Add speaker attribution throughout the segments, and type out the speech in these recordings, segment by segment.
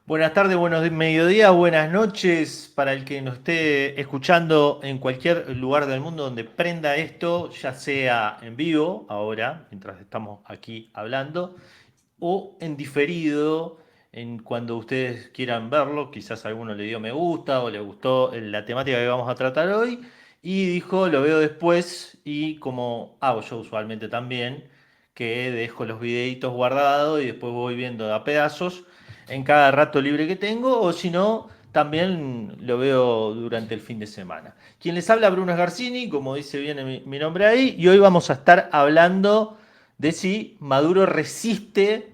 Speaker 1: Buenas tardes, buenos mediodías, buenas noches para el que nos esté escuchando en cualquier lugar del mundo donde prenda esto, ya sea en vivo, ahora, mientras estamos aquí hablando, o en diferido, en cuando ustedes quieran verlo. Quizás a alguno le dio me gusta o le gustó la temática que vamos a tratar hoy y dijo lo veo después, y como hago yo usualmente también, que dejo los videitos guardados y después voy viendo a pedazos en cada rato libre que tengo, o si no, también lo veo durante el fin de semana. Quien les habla, Bruno Garcini, como dice bien mi nombre ahí, y hoy vamos a estar hablando de si Maduro resiste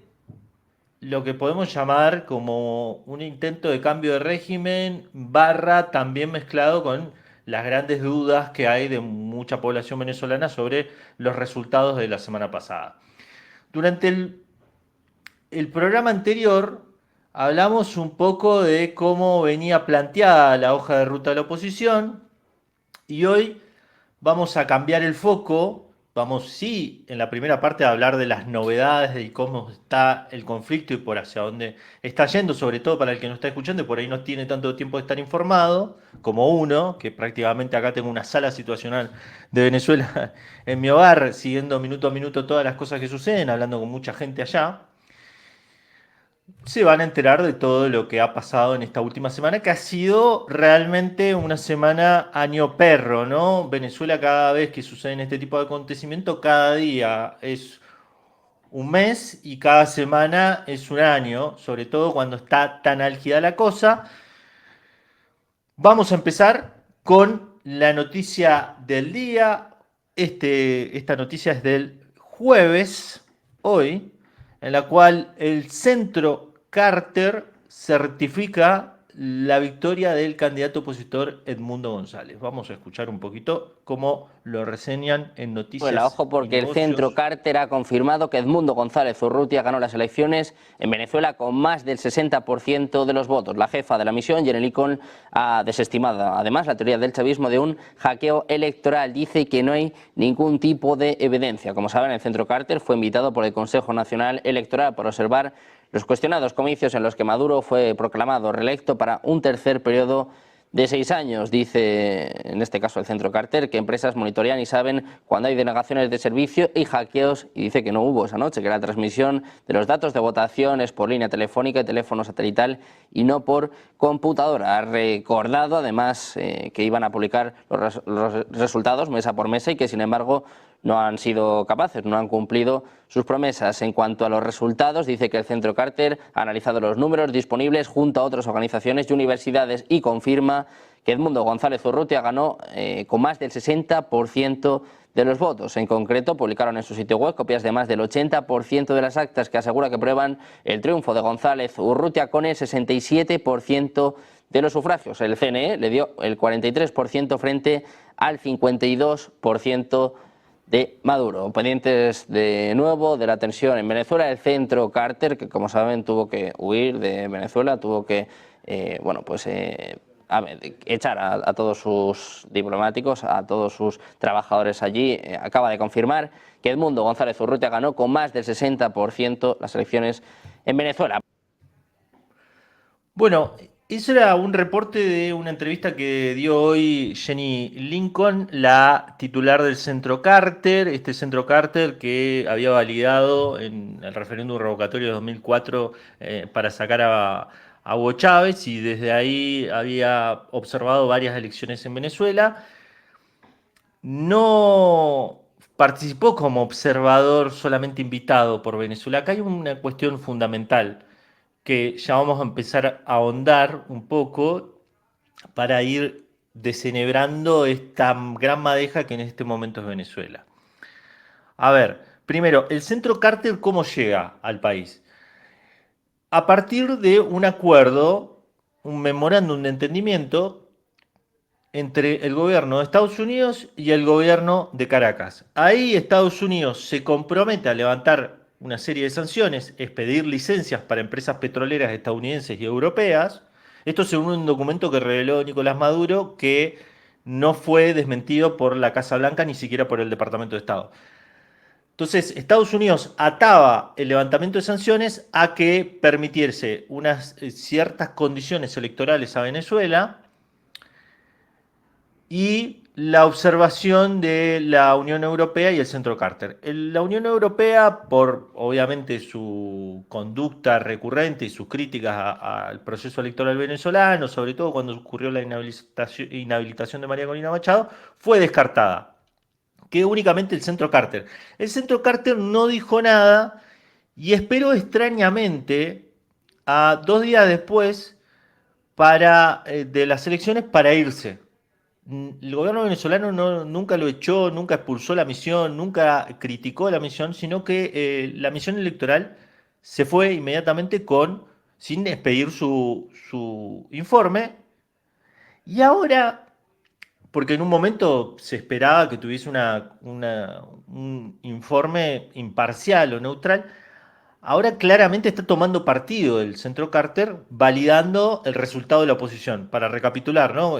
Speaker 1: lo que podemos llamar como un intento de cambio de régimen, barra también mezclado con las grandes dudas que hay de mucha población venezolana sobre los resultados de la semana pasada. Durante el programa anterior hablamos un poco de cómo venía planteada la hoja de ruta de la oposición, y hoy vamos a cambiar el foco. Vamos, sí, en la primera parte a hablar de las novedades, de cómo está el conflicto y por hacia dónde está yendo, sobre todo para el que no está escuchando y por ahí no tiene tanto tiempo de estar informado, como uno, que prácticamente acá tengo una sala situacional de Venezuela en mi hogar, siguiendo minuto a minuto todas las cosas que suceden, hablando con mucha gente allá. Se van a enterar de todo lo que ha pasado en esta última semana, que ha sido realmente una semana año perro, ¿no? Venezuela, cada vez que suceden este tipo de acontecimientos, cada día es un mes y cada semana es un año, sobre todo cuando está tan álgida la cosa. Vamos a empezar con la noticia del día. Esta noticia es del jueves, hoy, en la cual el Centro Carter certifica la victoria del candidato opositor Edmundo González. Vamos a escuchar un poquito cómo lo reseñan en
Speaker 2: Bueno,
Speaker 1: Noticias
Speaker 2: ojo
Speaker 1: y
Speaker 2: porque el centro
Speaker 1: Negocios.
Speaker 2: Carter ha confirmado que Edmundo González Urrutia ganó las elecciones en Venezuela con más del 60% de los votos. La jefa de la misión, Jenny Licón, ha desestimado además la teoría del chavismo de un hackeo electoral. Dice que no hay ningún tipo de evidencia. Como saben, el centro Carter fue invitado por el Consejo Nacional Electoral para observar los cuestionados comicios en los que Maduro fue proclamado reelecto para un tercer periodo de 6 años. Dice, en este caso el centro Carter, que empresas monitorean y saben cuando hay denegaciones de servicio y hackeos, y dice que no hubo esa noche, que la transmisión de los datos de votación es por línea telefónica y teléfono satelital y no por computadora. Ha recordado además que iban a publicar los resultados mesa por mesa y que sin embargo no han sido capaces, no han cumplido sus promesas. En cuanto a los resultados, dice que el Centro Carter ha analizado los números disponibles junto a otras organizaciones y universidades y confirma que Edmundo González Urrutia ganó con más del 60% de los votos. En concreto, publicaron en su sitio web copias de más del 80% de las actas que asegura que prueban el triunfo de González Urrutia con el 67% de los sufragios. El CNE le dio el 43% frente al 52% de Maduro. Pendientes de nuevo de la tensión en Venezuela, el centro Carter, que como saben tuvo que huir de Venezuela, tuvo que echar a todos sus diplomáticos, a todos sus trabajadores allí. Acaba de confirmar que Edmundo González Urrutia ganó con más del 60% las elecciones en Venezuela.
Speaker 1: Bueno, eso era un reporte de una entrevista que dio hoy Jenny Lincoln, la titular del Centro Carter, este Centro Carter que había validado en el referéndum revocatorio de 2004 para sacar a Hugo Chávez, y desde ahí había observado varias elecciones en Venezuela. No participó como observador solamente invitado por Venezuela. Acá hay una cuestión fundamental que ya vamos a empezar a ahondar un poco para ir desenebrando esta gran madeja que en este momento es Venezuela. A ver, primero, el Centro Carter, ¿cómo llega al país? A partir de un acuerdo, un memorándum de entendimiento entre el gobierno de Estados Unidos y el gobierno de Caracas. Ahí Estados Unidos se compromete a levantar una serie de sanciones, expedir licencias para empresas petroleras estadounidenses y europeas. Esto según un documento que reveló Nicolás Maduro, que no fue desmentido por la Casa Blanca ni siquiera por el Departamento de Estado. Entonces, Estados Unidos ataba el levantamiento de sanciones a que permitiese unas ciertas condiciones electorales a Venezuela y la observación de la Unión Europea y el Centro Carter. La Unión Europea, por obviamente su conducta recurrente y sus críticas al proceso electoral venezolano, sobre todo cuando ocurrió la inhabilitación de María Corina Machado, fue descartada. Quedó únicamente el Centro Carter. El Centro Carter no dijo nada y esperó extrañamente a 2 días después de las elecciones para irse. El gobierno venezolano nunca lo echó, nunca expulsó la misión, nunca criticó la misión, sino que la misión electoral se fue inmediatamente sin expedir su informe. Y ahora, porque en un momento se esperaba que tuviese un informe imparcial o neutral, ahora claramente está tomando partido el Centro Carter, validando el resultado de la oposición. Para recapitular, ¿no?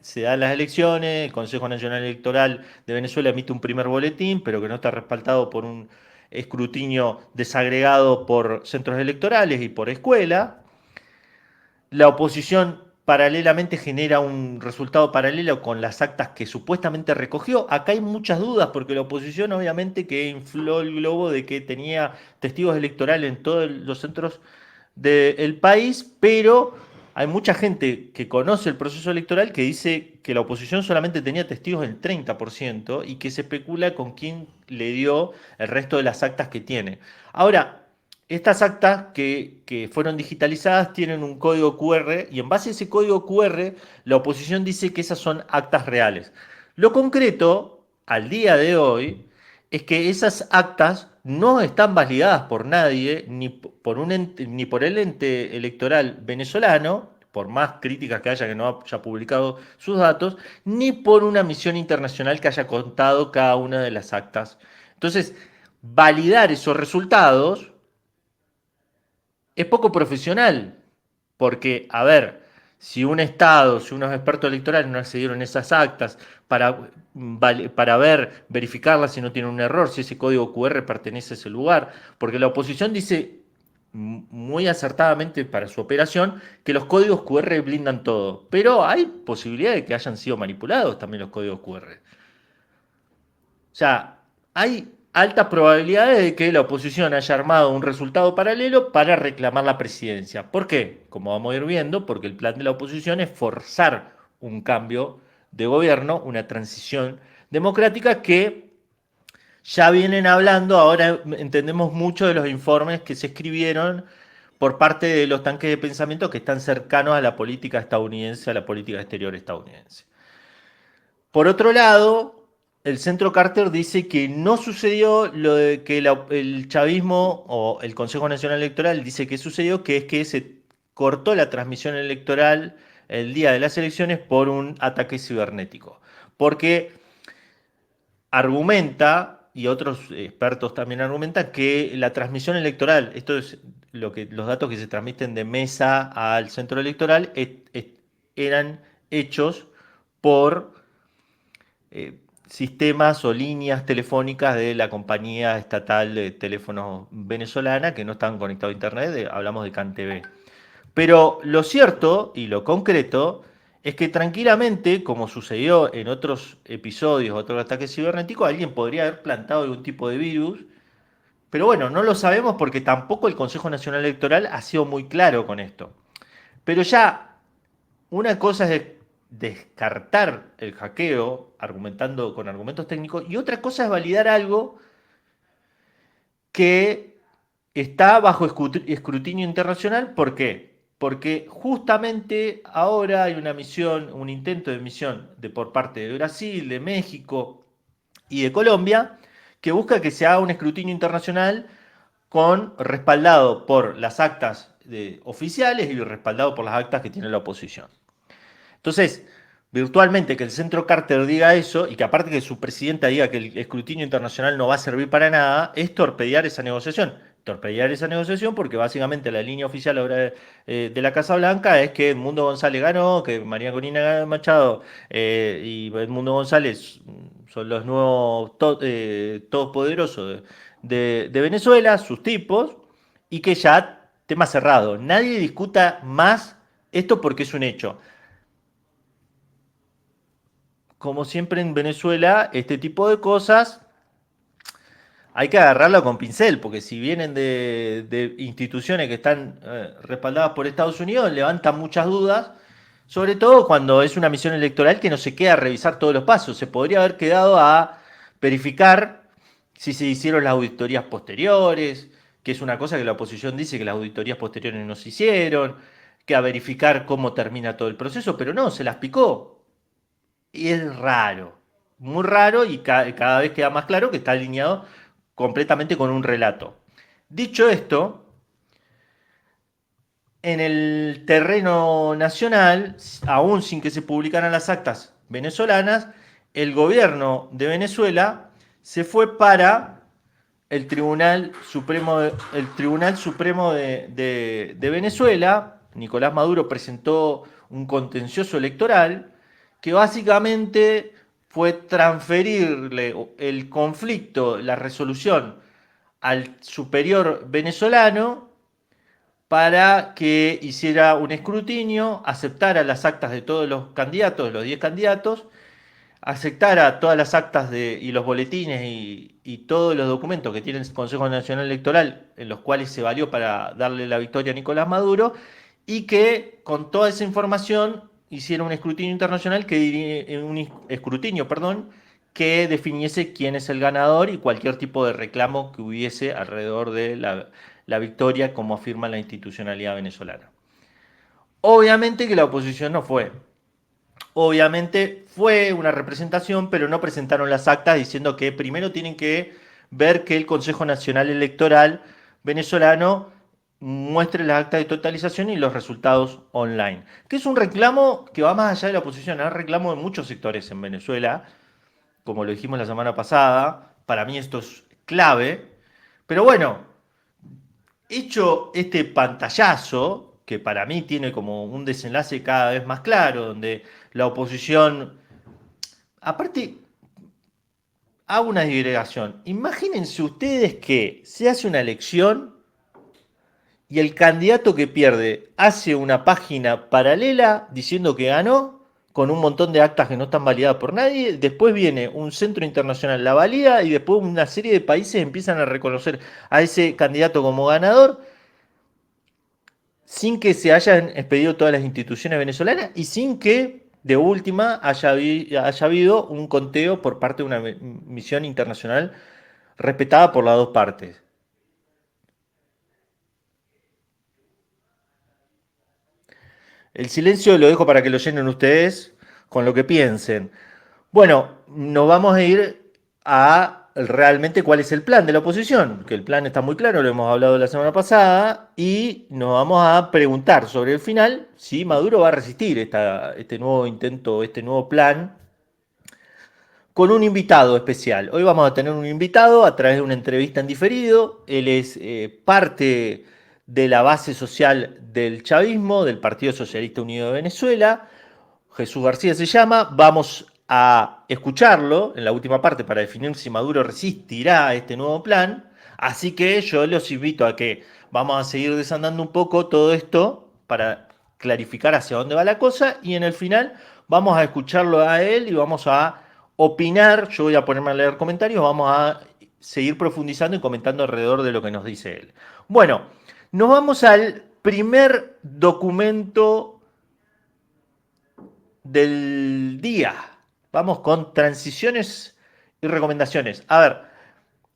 Speaker 1: Se dan las elecciones, el Consejo Nacional Electoral de Venezuela emite un primer boletín, pero que no está respaldado por un escrutinio desagregado por centros electorales y por escuela. La oposición paralelamente genera un resultado paralelo con las actas que supuestamente recogió. Acá hay muchas dudas porque la oposición obviamente que infló el globo de que tenía testigos electorales en todos los centros del país, pero hay mucha gente que conoce el proceso electoral que dice que la oposición solamente tenía testigos del 30% y que se especula con quién le dio el resto de las actas que tiene. Ahora, estas actas que fueron digitalizadas tienen un código QR y en base a ese código QR la oposición dice que esas son actas reales. Lo concreto, al día de hoy, es que esas actas no están validadas por nadie, ni por el ente electoral venezolano, por más críticas que haya que no haya publicado sus datos, ni por una misión internacional que haya contado cada una de las actas. Entonces, validar esos resultados es poco profesional, porque, a ver, si un Estado, si unos expertos electorales no accedieron a esas actas para verificarlas si no tienen un error, si ese código QR pertenece a ese lugar, porque la oposición dice muy acertadamente para su operación que los códigos QR blindan todo, pero hay posibilidad de que hayan sido manipulados también los códigos QR. O sea, hay altas probabilidades de que la oposición haya armado un resultado paralelo para reclamar la presidencia. ¿Por qué? Como vamos a ir viendo, porque el plan de la oposición es forzar un cambio de gobierno, una transición democrática que ya vienen hablando, ahora entendemos mucho de los informes que se escribieron por parte de los tanques de pensamiento que están cercanos a la política estadounidense, a la política exterior estadounidense. Por otro lado, el Centro Carter dice que no sucedió lo de que el chavismo o el Consejo Nacional Electoral dice que sucedió, que es que se cortó la transmisión electoral el día de las elecciones por un ataque cibernético. Porque argumenta, y otros expertos también argumentan, que la transmisión electoral, esto es los datos que se transmiten de mesa al centro electoral, eran hechos por sistemas o líneas telefónicas de la compañía estatal de teléfonos venezolana que no estaban conectados a internet, hablamos de CanTV. Pero lo cierto y lo concreto es que tranquilamente, como sucedió en otros episodios, otros ataques cibernéticos, alguien podría haber plantado algún tipo de virus, pero bueno, no lo sabemos porque tampoco el Consejo Nacional Electoral ha sido muy claro con esto. Pero ya una cosa es descartar el hackeo argumentando con argumentos técnicos y otra cosa es validar algo que está bajo escrutinio internacional. ¿Por qué? Porque justamente ahora hay una misión, un intento de misión por parte de Brasil, de México y de Colombia que busca que se haga un escrutinio internacional respaldado por las actas oficiales y respaldado por las actas que tiene la oposición. Entonces, virtualmente que el Centro Carter diga eso y que aparte que su presidenta diga que el escrutinio internacional no va a servir para nada, es torpedear esa negociación. Torpedear esa negociación porque básicamente la línea oficial ahora de la Casa Blanca es que Edmundo González ganó, que María Corina Machado y Edmundo González son los nuevos todopoderosos de Venezuela, sus tipos, y que ya, tema cerrado, nadie discuta más esto porque es un hecho. Como siempre en Venezuela, este tipo de cosas hay que agarrarlo con pincel, porque si vienen de instituciones que están respaldadas por Estados Unidos, levantan muchas dudas, sobre todo cuando es una misión electoral que no se queda a revisar todos los pasos. Se podría haber quedado a verificar si se hicieron las auditorías posteriores, que es una cosa que la oposición dice que las auditorías posteriores no se hicieron, que a verificar cómo termina todo el proceso, pero no, se las picó. Y es raro, muy raro y cada vez queda más claro que está alineado completamente con un relato. Dicho esto, en el terreno nacional, aún sin que se publicaran las actas venezolanas, el gobierno de Venezuela se fue para el Tribunal Supremo de Venezuela. Nicolás Maduro presentó un contencioso electoral que básicamente fue transferirle el conflicto, la resolución al superior venezolano para que hiciera un escrutinio, aceptara las actas de todos los candidatos, de los 10 candidatos, aceptara todas las actas y los boletines y todos los documentos que tiene el Consejo Nacional Electoral, en los cuales se valió para darle la victoria a Nicolás Maduro, y que con toda esa información hiciera un escrutinio internacional que definiese quién es el ganador y cualquier tipo de reclamo que hubiese alrededor de la victoria, como afirma la institucionalidad venezolana. Obviamente que la oposición no fue. Obviamente fue una representación, pero no presentaron las actas diciendo que primero tienen que ver que el Consejo Nacional Electoral venezolano muestre las actas de totalización y los resultados online. Que es un reclamo que va más allá de la oposición, es un reclamo de muchos sectores en Venezuela, como lo dijimos la semana pasada. Para mí esto es clave. Pero bueno, hecho este pantallazo, que para mí tiene como un desenlace cada vez más claro, donde la oposición, aparte, hago una digregación. Imagínense ustedes que se hace una elección y el candidato que pierde hace una página paralela diciendo que ganó, con un montón de actas que no están validadas por nadie. Después viene un centro internacional, la valida, y después una serie de países empiezan a reconocer a ese candidato como ganador, sin que se hayan expedido todas las instituciones venezolanas y sin que, de última, haya habido un conteo por parte de una misión internacional respetada por las dos partes. El silencio lo dejo para que lo llenen ustedes con lo que piensen. Bueno, nos vamos a ir a realmente cuál es el plan de la oposición, que el plan está muy claro, lo hemos hablado la semana pasada, y nos vamos a preguntar sobre el final si Maduro va a resistir este nuevo intento, este nuevo plan, con un invitado especial. Hoy vamos a tener un invitado a través de una entrevista en diferido. Él es parte de la base social del chavismo, del Partido Socialista Unido de Venezuela. Jesús García se llama. Vamos a escucharlo en la última parte para definir si Maduro resistirá a este nuevo plan. Así que yo los invito a que vamos a seguir desandando un poco todo esto para clarificar hacia dónde va la cosa, y en el final vamos a escucharlo a él y vamos a opinar. Yo voy a ponerme a leer comentarios, vamos a seguir profundizando y comentando alrededor de lo que nos dice él. Bueno, nos vamos al primer documento del día. Vamos con transiciones y recomendaciones. A ver,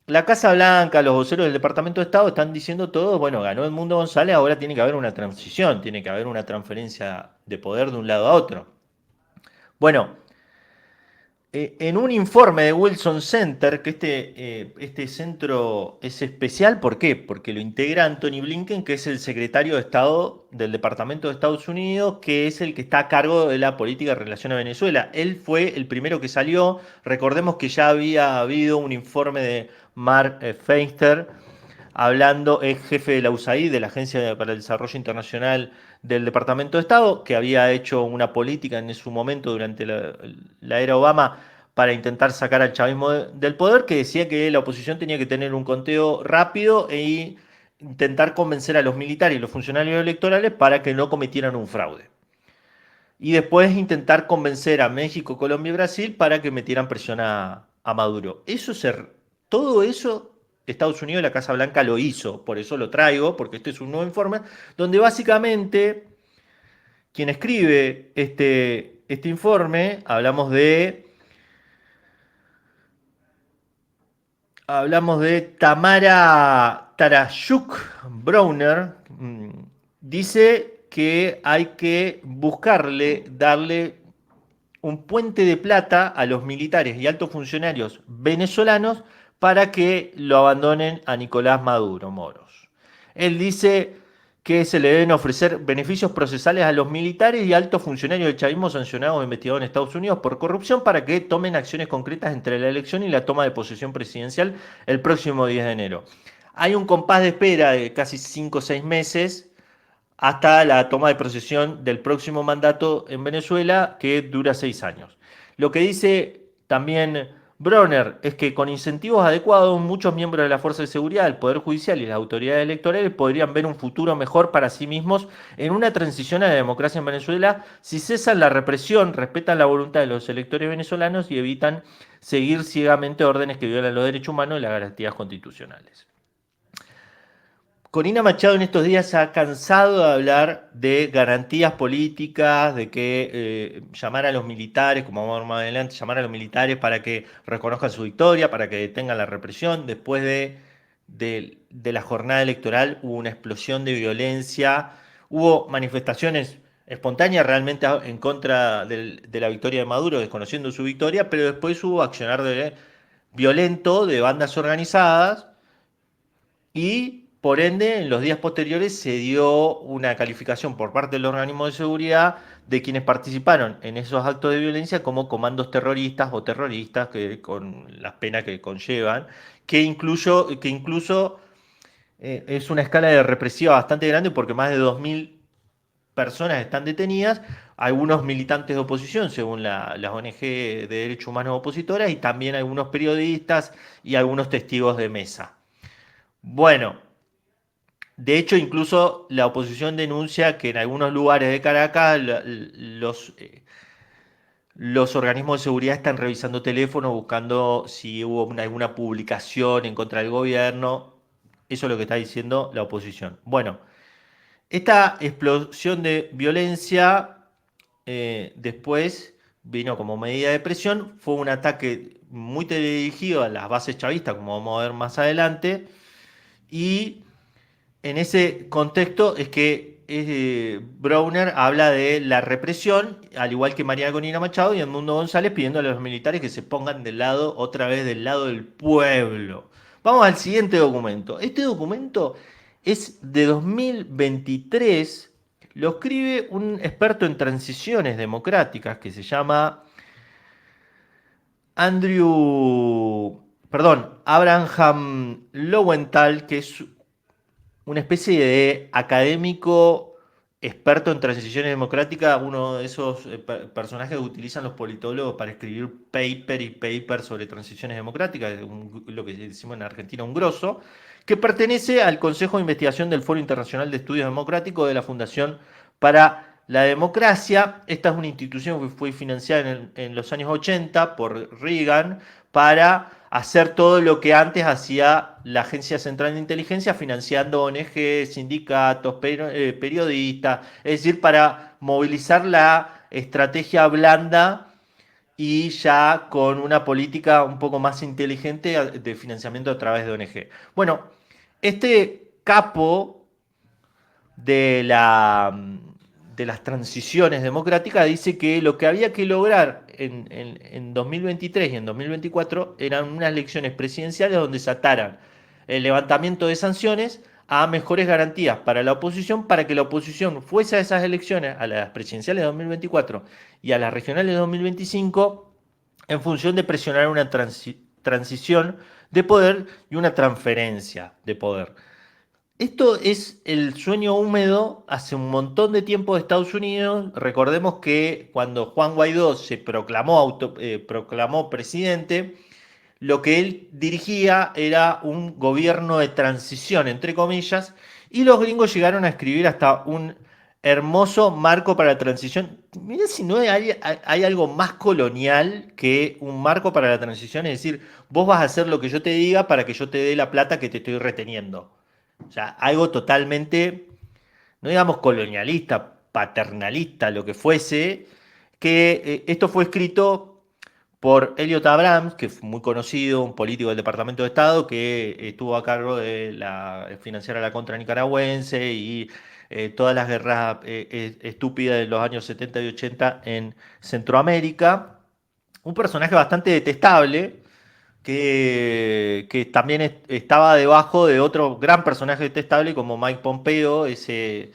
Speaker 1: la Casa Blanca, los voceros del Departamento de Estado están diciendo todo, bueno, ganó Edmundo González, ahora tiene que haber una transición, tiene que haber una transferencia de poder de un lado a otro. Bueno, en un informe de Wilson Center, que este centro es especial, ¿por qué? Porque lo integra Anthony Blinken, que es el secretario de Estado del Departamento de Estados Unidos, que es el que está a cargo de la política en relación a Venezuela. Él fue el primero que salió. Recordemos que ya había habido un informe de Mark Feinster, hablando, es jefe de la USAID, de la Agencia para el Desarrollo Internacional del Departamento de Estado, que había hecho una política en su momento durante la era Obama para intentar sacar al chavismo del poder, que decía que la oposición tenía que tener un conteo rápido e intentar convencer a los militares y los funcionarios electorales para que no cometieran un fraude. Y después intentar convencer a México, Colombia y Brasil para que metieran presión a Maduro. Todo eso Estados Unidos, la Casa Blanca lo hizo, por eso lo traigo, porque este es un nuevo informe, donde básicamente quien escribe este informe, hablamos de Tamara Tarashuk Browner, dice que hay que darle un puente de plata a los militares y altos funcionarios venezolanos para que lo abandonen a Nicolás Maduro Moros. Él dice que se le deben ofrecer beneficios procesales a los militares y altos funcionarios del chavismo sancionados o investigados en Estados Unidos por corrupción para que tomen acciones concretas entre la elección y la toma de posesión presidencial el próximo 10 de enero. Hay un compás de espera de casi 5 o 6 meses hasta la toma de posesión del próximo mandato en Venezuela, que dura 6 años. Lo que dice también Bronner es que con incentivos adecuados, muchos miembros de la Fuerza de Seguridad, el Poder Judicial y las autoridades electorales podrían ver un futuro mejor para sí mismos en una transición a la democracia en Venezuela si cesan la represión, respetan la voluntad de los electores venezolanos y evitan seguir ciegamente órdenes que violan los derechos humanos y las garantías constitucionales. Corina Machado en estos días se ha cansado de hablar de garantías políticas, de que llamar a los militares, como vamos a ver más adelante, llamar a los militares para que reconozcan su victoria, para que detengan la represión. Después de la jornada electoral hubo una explosión de violencia, hubo manifestaciones espontáneas realmente en contra de la victoria de Maduro, desconociendo su victoria, pero después hubo accionar violento de bandas organizadas y por ende, en los días posteriores se dio una calificación por parte del organismo de seguridad de quienes participaron en esos actos de violencia como comandos terroristas o terroristas, con las penas que conllevan, que incluso es una escala de represiva bastante grande porque más de 2.000 personas están detenidas, algunos militantes de oposición, según las ONG de derechos humanos opositoras, y también algunos periodistas y algunos testigos de mesa. Bueno. De hecho, incluso la oposición denuncia que en algunos lugares de Caracas los organismos de seguridad están revisando teléfonos buscando si hubo alguna publicación en contra del gobierno. Eso es lo que está diciendo la oposición. Bueno, esta explosión de violencia después vino como medida de presión. Fue un ataque muy dirigido a las bases chavistas, como vamos a ver más adelante. Y en ese contexto es que Browner habla de la represión, al igual que María Corina Machado y Edmundo González, pidiéndole a los militares que se pongan otra vez del lado del pueblo. Vamos al siguiente documento. Este documento es de 2023, lo escribe un experto en transiciones democráticas que se llama Abraham Lowenthal, que es una especie de académico experto en transiciones democráticas, uno de esos personajes que utilizan los politólogos para escribir paper sobre transiciones democráticas, lo que decimos en Argentina un grosso, que pertenece al Consejo de Investigación del Foro Internacional de Estudios Democráticos de la Fundación para la Democracia. Esta es una institución que fue financiada en los años 80 por Reagan para hacer todo lo que antes hacía la Agencia Central de Inteligencia, financiando ONG, sindicatos, periodistas, es decir, para movilizar la estrategia blanda y ya con una política un poco más inteligente de financiamiento a través de ONG. Bueno, este capo de las transiciones democráticas dice que lo que había que lograr en 2023 y en 2024 eran unas elecciones presidenciales donde se ataran el levantamiento de sanciones a mejores garantías para la oposición, para que la oposición fuese a esas elecciones, a las presidenciales de 2024 y a las regionales de 2025, en función de presionar una transición de poder y una transferencia de poder. Esto es el sueño húmedo hace un montón de tiempo de Estados Unidos. Recordemos que cuando Juan Guaidó se proclamó, proclamó presidente, lo que él dirigía era un gobierno de transición, entre comillas, y los gringos llegaron a escribir hasta un hermoso marco para la transición. Mirá si no hay algo más colonial que un marco para la transición, es decir, vos vas a hacer lo que yo te diga para que yo te dé la plata que te estoy reteniendo. O sea, algo totalmente, no digamos colonialista, paternalista, lo que fuese, que esto fue escrito por Elliot Abrams, que es muy conocido, un político del Departamento de Estado, que estuvo a cargo de financiar a la contra nicaragüense y todas las guerras estúpidas de los años 70 y 80 en Centroamérica. Un personaje bastante detestable, que también estaba debajo de otro gran personaje detestable como Mike Pompeo, ese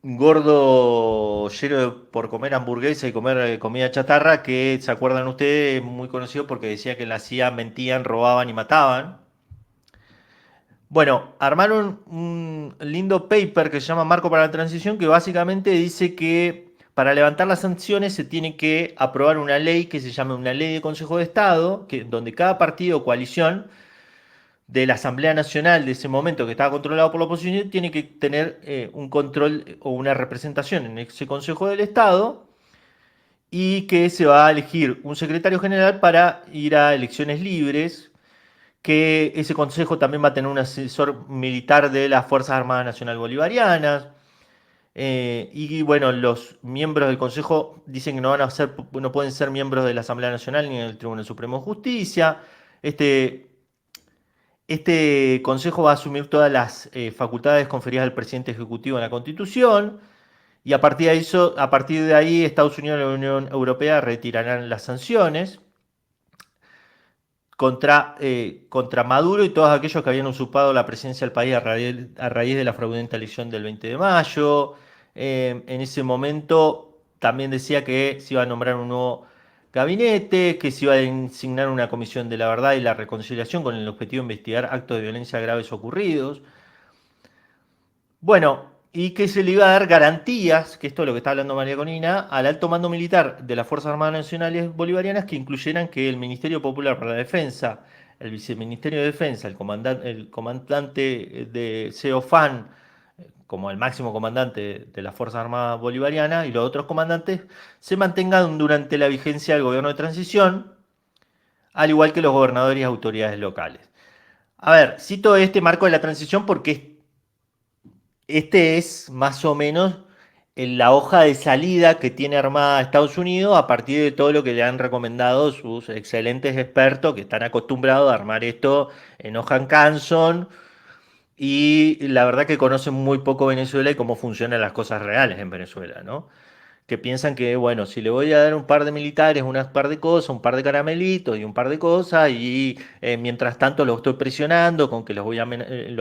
Speaker 1: gordo lleno por comer hamburguesa y comer comida chatarra, que se acuerdan ustedes, es muy conocido porque decía que en la CIA mentían, robaban y mataban. Bueno, armaron un lindo paper que se llama Marco para la Transición, que básicamente dice que para levantar las sanciones se tiene que aprobar una ley que se llama una ley de Consejo de Estado, donde cada partido o coalición de la Asamblea Nacional de ese momento, que estaba controlado por la oposición, tiene que tener un control o una representación en ese Consejo del Estado, y que se va a elegir un secretario general para ir a elecciones libres, que ese consejo también va a tener un asesor militar de las Fuerzas Armadas Nacional Bolivarianas. Y bueno, los miembros del Consejo dicen que no van a ser, no pueden ser miembros de la Asamblea Nacional ni del Tribunal Supremo de Justicia. Este, este Consejo va a asumir todas las facultades conferidas al presidente ejecutivo en la Constitución, y a partir de ahí Estados Unidos y la Unión Europea retirarán las sanciones contra Maduro y todos aquellos que habían usurpado la presidencia del país a raíz de la fraudulenta elección del 20 de mayo. En ese momento también decía que se iba a nombrar un nuevo gabinete, que se iba a designar una comisión de la verdad y la reconciliación con el objetivo de investigar actos de violencia graves ocurridos. Bueno, y que se le iba a dar garantías, que esto es lo que está hablando María Corina, al alto mando militar de las Fuerzas Armadas Nacionales Bolivarianas, que incluyeran que el Ministerio Popular para la Defensa, el Viceministerio de Defensa, el comandante de CEOFAN, como el máximo comandante de las Fuerzas Armadas Bolivarianas, y los otros comandantes, se mantengan durante la vigencia del gobierno de transición, al igual que los gobernadores y autoridades locales. A ver, cito este marco de la transición porque este es más o menos la hoja de salida que tiene armada Estados Unidos a partir de todo lo que le han recomendado sus excelentes expertos que están acostumbrados a armar esto en hoja en Canson, y la verdad que conocen muy poco Venezuela y cómo funcionan las cosas reales en Venezuela, ¿no? Que piensan que, bueno, si le voy a dar un par de militares, unas par de cosas, un par de caramelitos y un par de cosas, y mientras tanto los estoy presionando con que los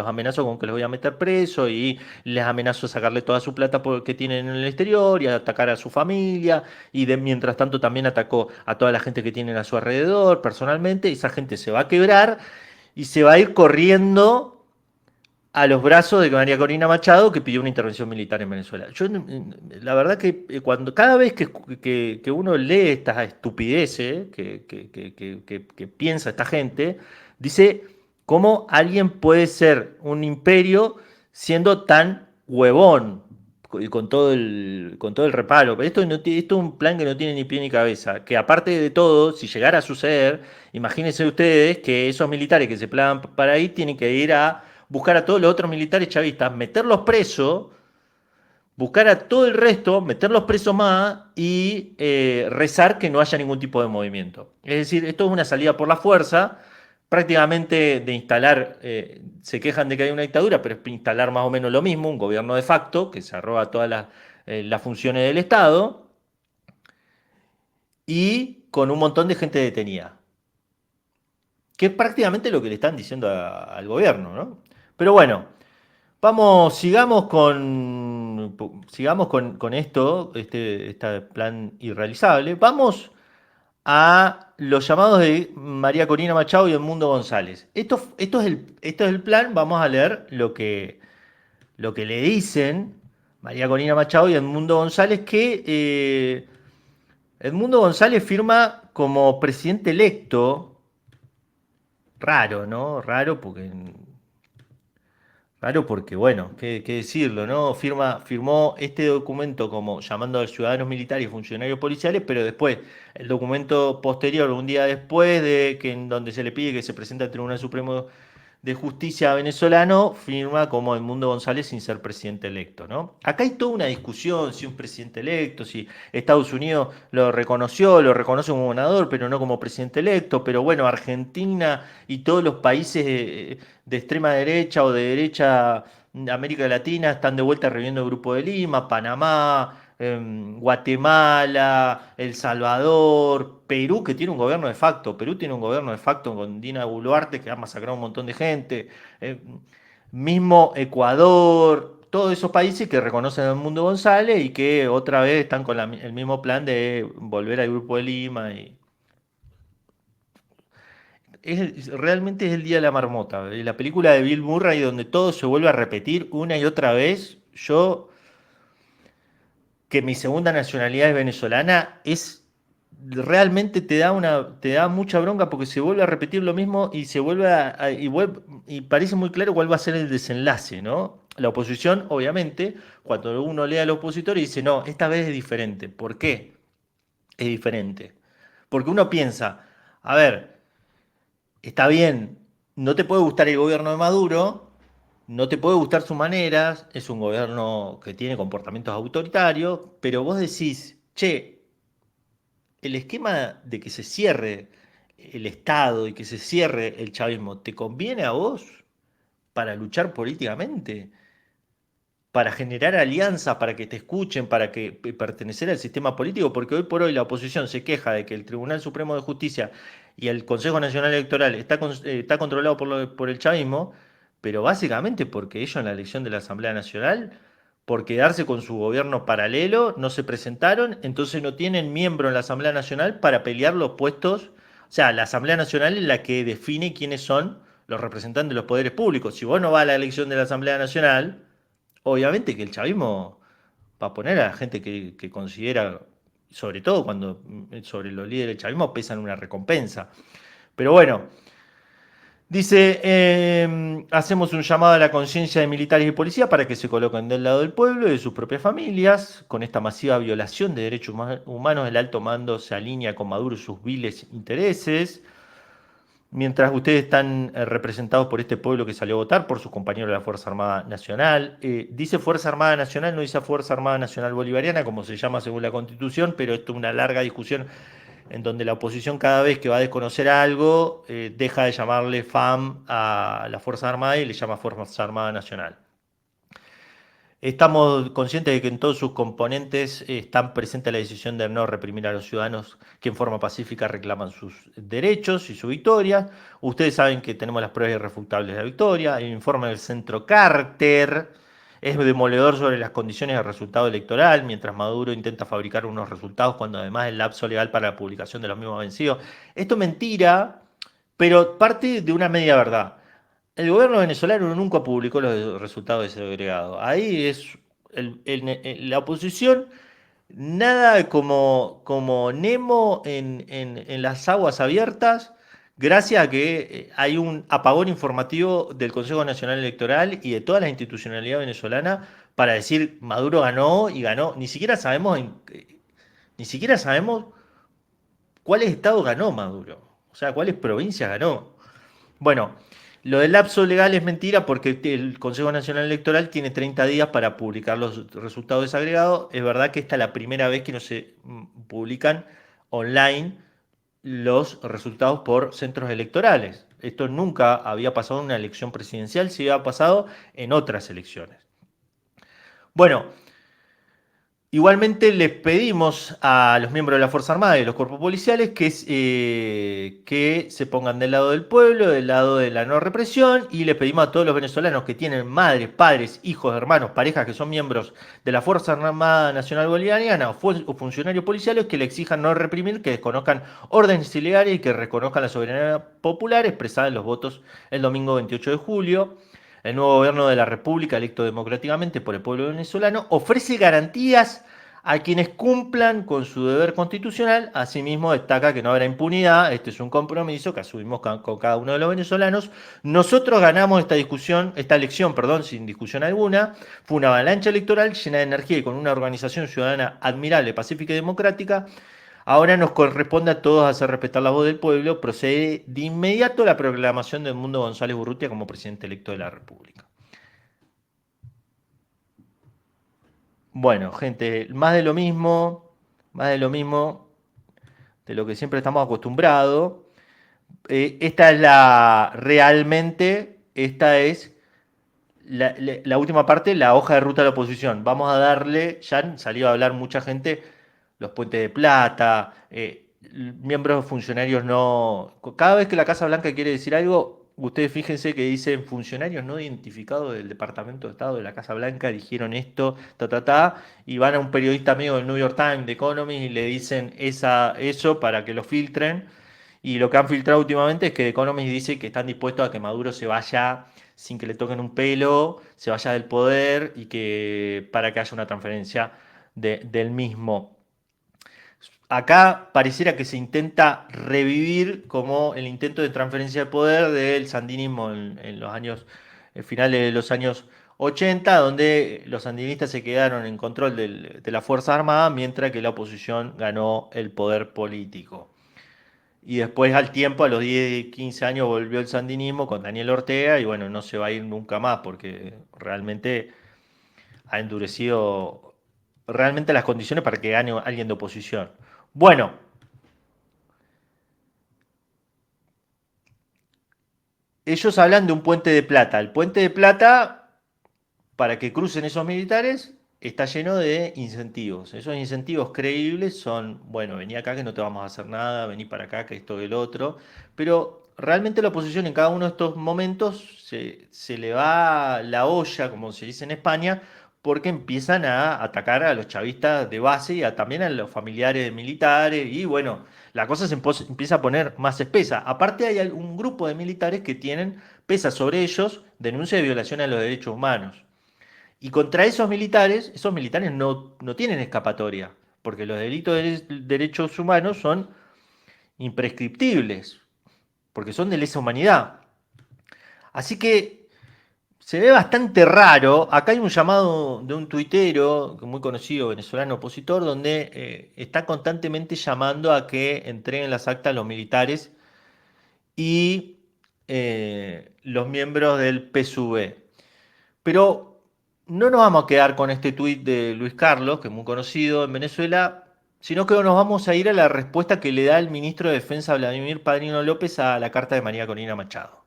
Speaker 1: amenazo con que los voy a meter preso, y les amenazo a sacarle toda su plata que tienen en el exterior y a atacar a su familia, y mientras tanto también atacó a toda la gente que tienen a su alrededor personalmente, y esa gente se va a quebrar y se va a ir corriendo a los brazos de María Corina Machado, que pidió una intervención militar en Venezuela. Yo, la verdad que cada vez que uno lee estas estupideces que piensa esta gente, dice cómo alguien puede ser un imperio siendo tan huevón y con todo el reparo. Pero esto es un plan que no tiene ni pie ni cabeza. Que aparte de todo, si llegara a suceder, imagínense ustedes que esos militares que se plagan para ahí tienen que ir a buscar a todos los otros militares chavistas, meterlos presos, buscar a todo el resto, meterlos presos más y rezar que no haya ningún tipo de movimiento. Es decir, esto es una salida por la fuerza, prácticamente de instalar, se quejan de que hay una dictadura, pero es instalar más o menos lo mismo, un gobierno de facto que se arroga todas las funciones del Estado y con un montón de gente detenida, que es prácticamente lo que le están diciendo al gobierno, ¿no? Pero bueno, vamos, sigamos con esto, este plan irrealizable. Vamos a los llamados de María Corina Machado y Edmundo González. Esto es el plan. Vamos a leer lo que le dicen María Corina Machado y Edmundo González, que Edmundo González firma como presidente electo. Raro, ¿no? Raro porque, bueno, qué decirlo, ¿no? Firmó este documento como llamando a los ciudadanos militares y funcionarios policiales, pero después, el documento posterior, un día después, en donde se le pide que se presente al Tribunal Supremo de Justicia venezolano, firma como Edmundo González sin ser presidente electo, ¿no? Acá hay toda una discusión si un presidente electo, si Estados Unidos lo reconoce como gobernador, pero no como presidente electo, pero bueno, Argentina y todos los países de extrema derecha o de derecha de América Latina están de vuelta reviviendo el Grupo de Lima, Panamá, Guatemala, El Salvador, Perú, que tiene un gobierno de facto. Perú tiene un gobierno de facto con Dina Boluarte, que ha masacrado a un montón de gente. eh, Mismo Ecuador, todos esos países que reconocen al Mundo González y que otra vez están con el mismo plan de volver al Grupo de Lima. Realmente es el día de la marmota. La película de Bill Murray, donde todo se vuelve a repetir una y otra vez. Yo, que mi segunda nacionalidad es venezolana, realmente te da mucha bronca porque se vuelve a repetir lo mismo y se vuelve y parece muy claro cuál va a ser el desenlace, ¿no? La oposición, obviamente, cuando uno lee al opositor y dice, no, esta vez es diferente. ¿Por qué es diferente? Porque uno piensa, a ver, está bien, no te puede gustar el gobierno de Maduro, no te puede gustar sus maneras, es un gobierno que tiene comportamientos autoritarios, pero vos decís, che, el esquema de que se cierre el Estado y que se cierre el chavismo, ¿te conviene a vos para luchar políticamente? Para generar alianzas, para que te escuchen, para que pertenecer al sistema político, porque hoy por hoy la oposición se queja de que el Tribunal Supremo de Justicia y el Consejo Nacional Electoral está controlado por el chavismo, pero básicamente porque ellos en la elección de la Asamblea Nacional, por quedarse con su gobierno paralelo, no se presentaron, entonces no tienen miembro en la Asamblea Nacional para pelear los puestos. O sea, la Asamblea Nacional es la que define quiénes son los representantes de los poderes públicos. Si vos no vas a la elección de la Asamblea Nacional, obviamente que el chavismo va a poner a la gente que considera, sobre todo cuando sobre los líderes del chavismo pesan una recompensa. Pero bueno, dice, hacemos un llamado a la conciencia de militares y policías para que se coloquen del lado del pueblo y de sus propias familias. Con esta masiva violación de derechos humanos, el alto mando se alinea con Maduro y sus viles intereses. Mientras ustedes están representados por este pueblo que salió a votar, por sus compañeros de la Fuerza Armada Nacional. Dice Fuerza Armada Nacional, no dice Fuerza Armada Nacional Bolivariana, como se llama según la Constitución, pero esto es una larga discusión en donde la oposición cada vez que va a desconocer algo, deja de llamarle FAM a la Fuerza Armada y le llama Fuerza Armada Nacional. Estamos conscientes de que en todos sus componentes están presentes la decisión de no reprimir a los ciudadanos que en forma pacífica reclaman sus derechos y su victoria. Ustedes saben que tenemos las pruebas irrefutables de la victoria. El informe del Centro Carter es demoledor sobre las condiciones de resultado electoral, mientras Maduro intenta fabricar unos resultados cuando además el lapso legal para la publicación de los mismos ha vencido. Esto es mentira, pero parte de una media verdad. El gobierno venezolano nunca publicó los resultados de ese agregado. Ahí es la oposición, nada como Nemo en las aguas abiertas, gracias a que hay un apagón informativo del Consejo Nacional Electoral y de toda la institucionalidad venezolana para decir Maduro ganó y ganó. Ni siquiera sabemos cuáles estados ganó Maduro, o sea, cuáles provincias ganó. Bueno, lo del lapso legal es mentira porque el Consejo Nacional Electoral tiene 30 días para publicar los resultados desagregados. Es verdad que esta es la primera vez que no se publican online los resultados por centros electorales. Esto nunca había pasado en una elección presidencial, sí había pasado en otras elecciones. Bueno, Igualmente les pedimos a los miembros de la Fuerza Armada y de los cuerpos policiales que se pongan del lado del pueblo, del lado de la no represión, y les pedimos a todos los venezolanos que tienen madres, padres, hijos, hermanos, parejas que son miembros de la Fuerza Armada Nacional Bolivariana o funcionarios policiales que le exijan no reprimir, que desconozcan órdenes ilegales y que reconozcan la soberanía popular expresada en los votos el domingo 28 de julio. El nuevo gobierno de la República, electo democráticamente por el pueblo venezolano, ofrece garantías a quienes cumplan con su deber constitucional. Asimismo, destaca que no habrá impunidad. Este es un compromiso que asumimos con cada uno de los venezolanos. Nosotros ganamos esta elección, perdón, sin discusión alguna. Fue una avalancha electoral llena de energía y con una organización ciudadana admirable, pacífica y democrática. Ahora nos corresponde a todos hacer respetar la voz del pueblo. Procede de inmediato la proclamación de Edmundo González Urrutia como presidente electo de la República. Bueno, gente, más de lo mismo, de lo que siempre estamos acostumbrados. Esta es esta es la última parte, la hoja de ruta de la oposición. Vamos a darle, ya han salido a hablar mucha gente, los puentes de plata, miembros funcionarios no. Cada vez que la Casa Blanca quiere decir algo, ustedes fíjense que dicen funcionarios no identificados del Departamento de Estado de la Casa Blanca dijeron esto, y van a un periodista amigo del New York Times, de Economist, y le dicen eso para que lo filtren. Y lo que han filtrado últimamente es que The Economist dice que están dispuestos a que Maduro se vaya sin que le toquen un pelo, se vaya del poder y que para que haya una transferencia del mismo. Acá pareciera que se intenta revivir como el intento de transferencia de poder del sandinismo en los años, finales de los años 80, donde los sandinistas se quedaron en control de la Fuerza Armada, mientras que la oposición ganó el poder político. Y después al tiempo, a los 10, 15 años, volvió el sandinismo con Daniel Ortega y bueno, no se va a ir nunca más porque realmente ha endurecido realmente las condiciones para que gane alguien de oposición. Bueno, ellos hablan de un puente de plata. El puente de plata, para que crucen esos militares, está lleno de incentivos. Esos incentivos creíbles son, bueno, vení acá que no te vamos a hacer nada, vení para acá que esto que el otro. Pero realmente la oposición en cada uno de estos momentos se le va la olla, como se dice en España, porque empiezan a atacar a los chavistas de base y también a los familiares de militares. Y bueno, la cosa empieza a poner más espesa. Aparte hay un grupo de militares que pesa sobre ellos, denuncia de violación a los derechos humanos. Y contra esos militares no tienen escapatoria, porque los delitos de derechos humanos son imprescriptibles, porque son de lesa humanidad. Así que se ve bastante raro. Acá hay un llamado de un tuitero muy conocido, venezolano opositor, donde está constantemente llamando a que entreguen las actas a los militares y los miembros del PSUV. Pero no nos vamos a quedar con este tuit de Luis Carlos, que es muy conocido en Venezuela, sino que nos vamos a ir a la respuesta que le da el ministro de Defensa Vladimir Padrino López a la carta de María Corina Machado.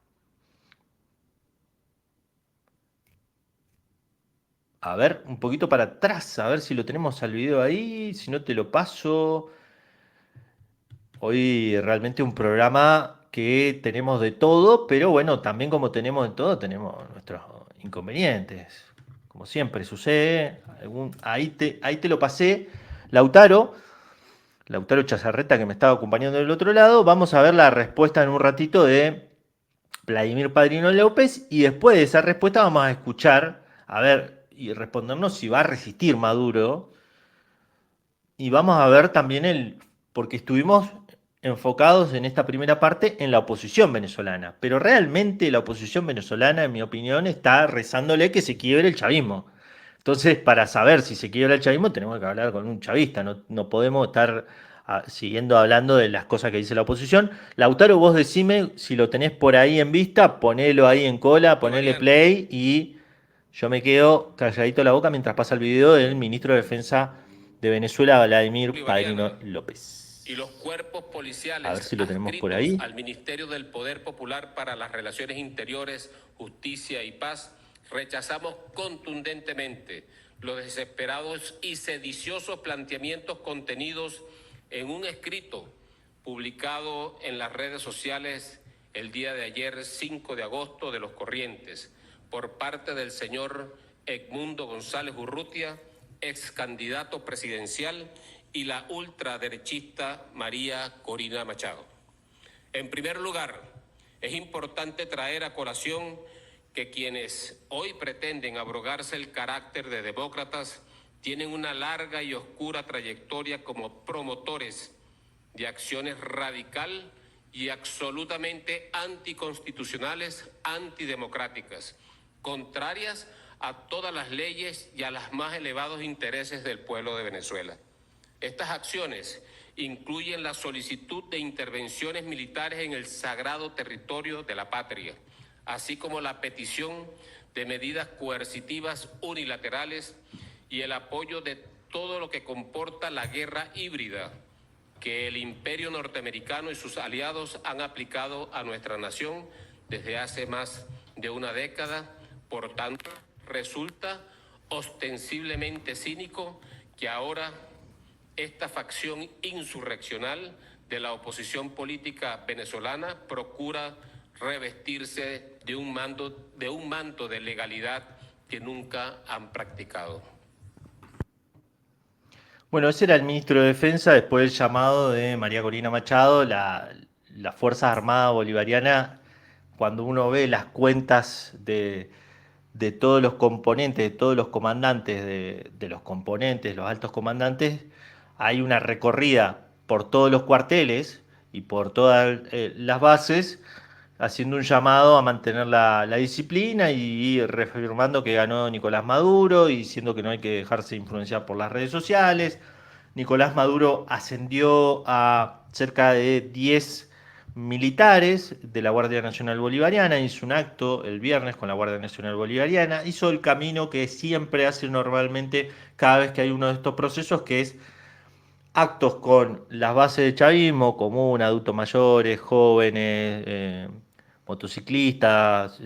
Speaker 1: A ver, un poquito para atrás, a ver si lo tenemos al video ahí, si no te lo paso. Hoy realmente un programa que tenemos de todo, pero bueno, también como tenemos de todo, tenemos nuestros inconvenientes. Como siempre sucede, ahí te lo pasé, Lautaro, Lautaro Chazarreta que me estaba acompañando del otro lado. Vamos a ver la respuesta en un ratito de Vladimir Padrino López y después de esa respuesta vamos a escuchar, a ver, y respondernos si va a resistir Maduro. Y vamos a ver también porque estuvimos enfocados en esta primera parte en la oposición venezolana, pero realmente la oposición venezolana, en mi opinión, está rezándole que se quiebre el chavismo. Entonces, para saber si se quiebra el chavismo, tenemos que hablar con un chavista, no podemos estar siguiendo hablando de las cosas que dice la oposición. Lautaro, vos decime si lo tenés por ahí en vista, ponelo ahí en cola, ponele play y yo me quedo calladito la boca mientras pasa el video del ministro de Defensa de Venezuela, Vladimir Padrino López.
Speaker 3: Y los cuerpos policiales
Speaker 1: a ver si lo tenemos por ahí.
Speaker 3: Al Ministerio del Poder Popular para las Relaciones Interiores, Justicia y Paz, rechazamos contundentemente los desesperados y sediciosos planteamientos contenidos en un escrito publicado en las redes sociales el día de ayer, 5 de agosto, de Los Corrientes, por parte del señor Edmundo González Urrutia, ex candidato presidencial, y la ultraderechista María Corina Machado. En primer lugar, es importante traer a colación que quienes hoy pretenden abrogarse el carácter de demócratas tienen una larga y oscura trayectoria como promotores de acciones radical y absolutamente anticonstitucionales, antidemocráticas, contrarias a todas las leyes y a los más elevados intereses del pueblo de Venezuela. Estas acciones incluyen la solicitud de intervenciones militares en el sagrado territorio de la patria, así como la petición de medidas coercitivas unilaterales y el apoyo de todo lo que comporta la guerra híbrida que el imperio norteamericano y sus aliados han aplicado a nuestra nación desde hace más de una década. Por tanto, resulta ostensiblemente cínico que ahora esta facción insurreccional de la oposición política venezolana procura revestirse de un manto de legalidad que nunca han practicado.
Speaker 1: Bueno, ese era el ministro de Defensa después del llamado de María Corina Machado. Las Fuerzas Armadas Bolivarianas, cuando uno ve las cuentas de todos los componentes, de todos los comandantes, de los componentes, los altos comandantes, hay una recorrida por todos los cuarteles y por todas las bases, haciendo un llamado a mantener la disciplina y reafirmando que ganó Nicolás Maduro y diciendo que no hay que dejarse influenciar por las redes sociales. Nicolás Maduro ascendió a cerca de 10 militares de la Guardia Nacional Bolivariana, hizo un acto el viernes con la Guardia Nacional Bolivariana, hizo el camino que siempre hace normalmente cada vez que hay uno de estos procesos, que es actos con las bases de chavismo, común, adultos mayores, jóvenes, motociclistas,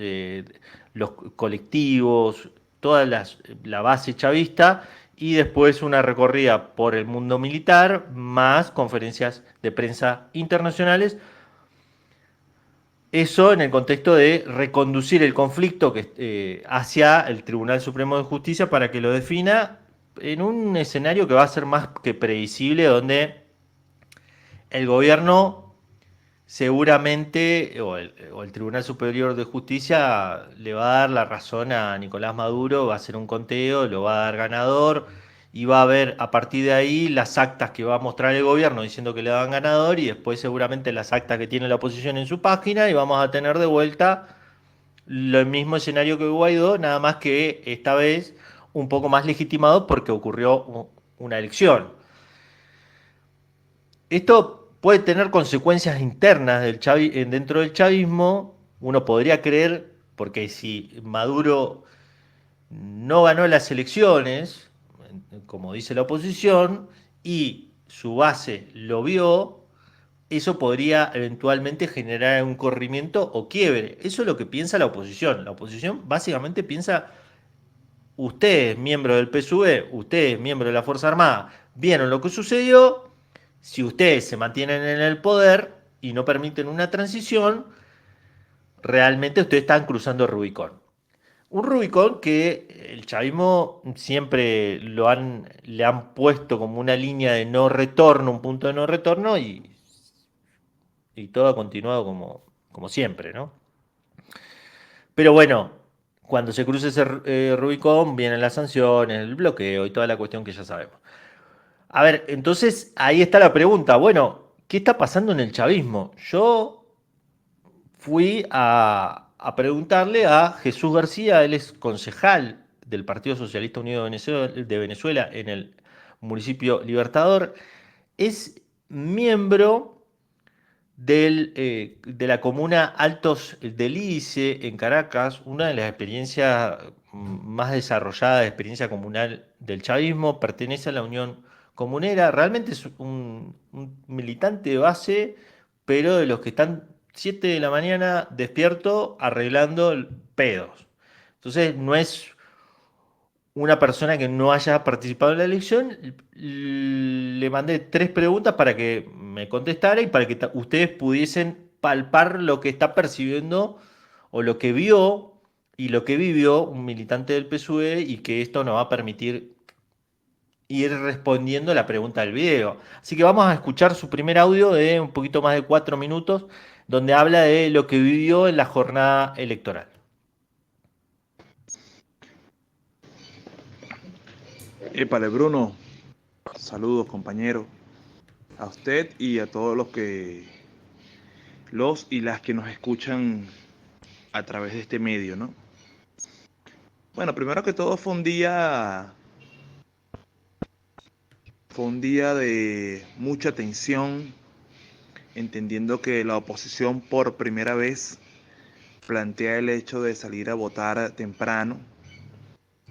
Speaker 1: los colectivos, la base chavista, y después una recorrida por el mundo militar, más conferencias de prensa internacionales. Eso en el contexto de reconducir el conflicto hacia el Tribunal Supremo de Justicia para que lo defina en un escenario que va a ser más que previsible, donde el gobierno seguramente, o el Tribunal Superior de Justicia, le va a dar la razón a Nicolás Maduro, va a hacer un conteo, lo va a dar ganador, y va a haber a partir de ahí las actas que va a mostrar el gobierno diciendo que le dan ganador, y después seguramente las actas que tiene la oposición en su página, y vamos a tener de vuelta el mismo escenario que Guaidó, nada más que esta vez un poco más legitimado porque ocurrió una elección. Esto puede tener consecuencias internas dentro del chavismo. Uno podría creer, porque si Maduro no ganó las elecciones, como dice la oposición, y su base lo vio, eso podría eventualmente generar un corrimiento o quiebre. Eso es lo que piensa la oposición. La oposición básicamente piensa: ustedes, miembros del PSUV, ustedes, miembros de la Fuerza Armada, vieron lo que sucedió. Si ustedes se mantienen en el poder y no permiten una transición, realmente ustedes están cruzando el Rubicón. Un Rubicón que el chavismo siempre le han puesto como una línea de no retorno, un punto de no retorno, y todo ha continuado como siempre, ¿no? Pero bueno, cuando se cruce ese Rubicón, vienen las sanciones, el bloqueo y toda la cuestión que ya sabemos. A ver, entonces ahí está la pregunta. Bueno, ¿qué está pasando en el chavismo? Yo fui a preguntarle a Jesús García, él es concejal del Partido Socialista Unido de Venezuela en el municipio Libertador, es miembro de la comuna Altos del Lídice en Caracas, una de las experiencias más desarrolladas, de experiencia comunal del chavismo, pertenece a la Unión Comunera, realmente es un militante de base, pero de los que están 7 de la mañana despierto arreglando pedos. Entonces no es una persona que no haya participado en la elección, le mandé 3 preguntas para que me contestara y para que ustedes pudiesen palpar lo que está percibiendo o lo que vio y lo que vivió un militante del PSUV y que esto nos va a permitir ir respondiendo la pregunta del video. Así que vamos a escuchar su primer audio de un poquito más de 4 minutos, donde habla de lo que vivió en la jornada electoral.
Speaker 4: Épale, Bruno, saludos compañero, a usted y a todos los y las que nos escuchan a través de este medio, ¿no? Bueno, primero que todo fue un día de mucha tensión, entendiendo que la oposición por primera vez plantea el hecho de salir a votar temprano.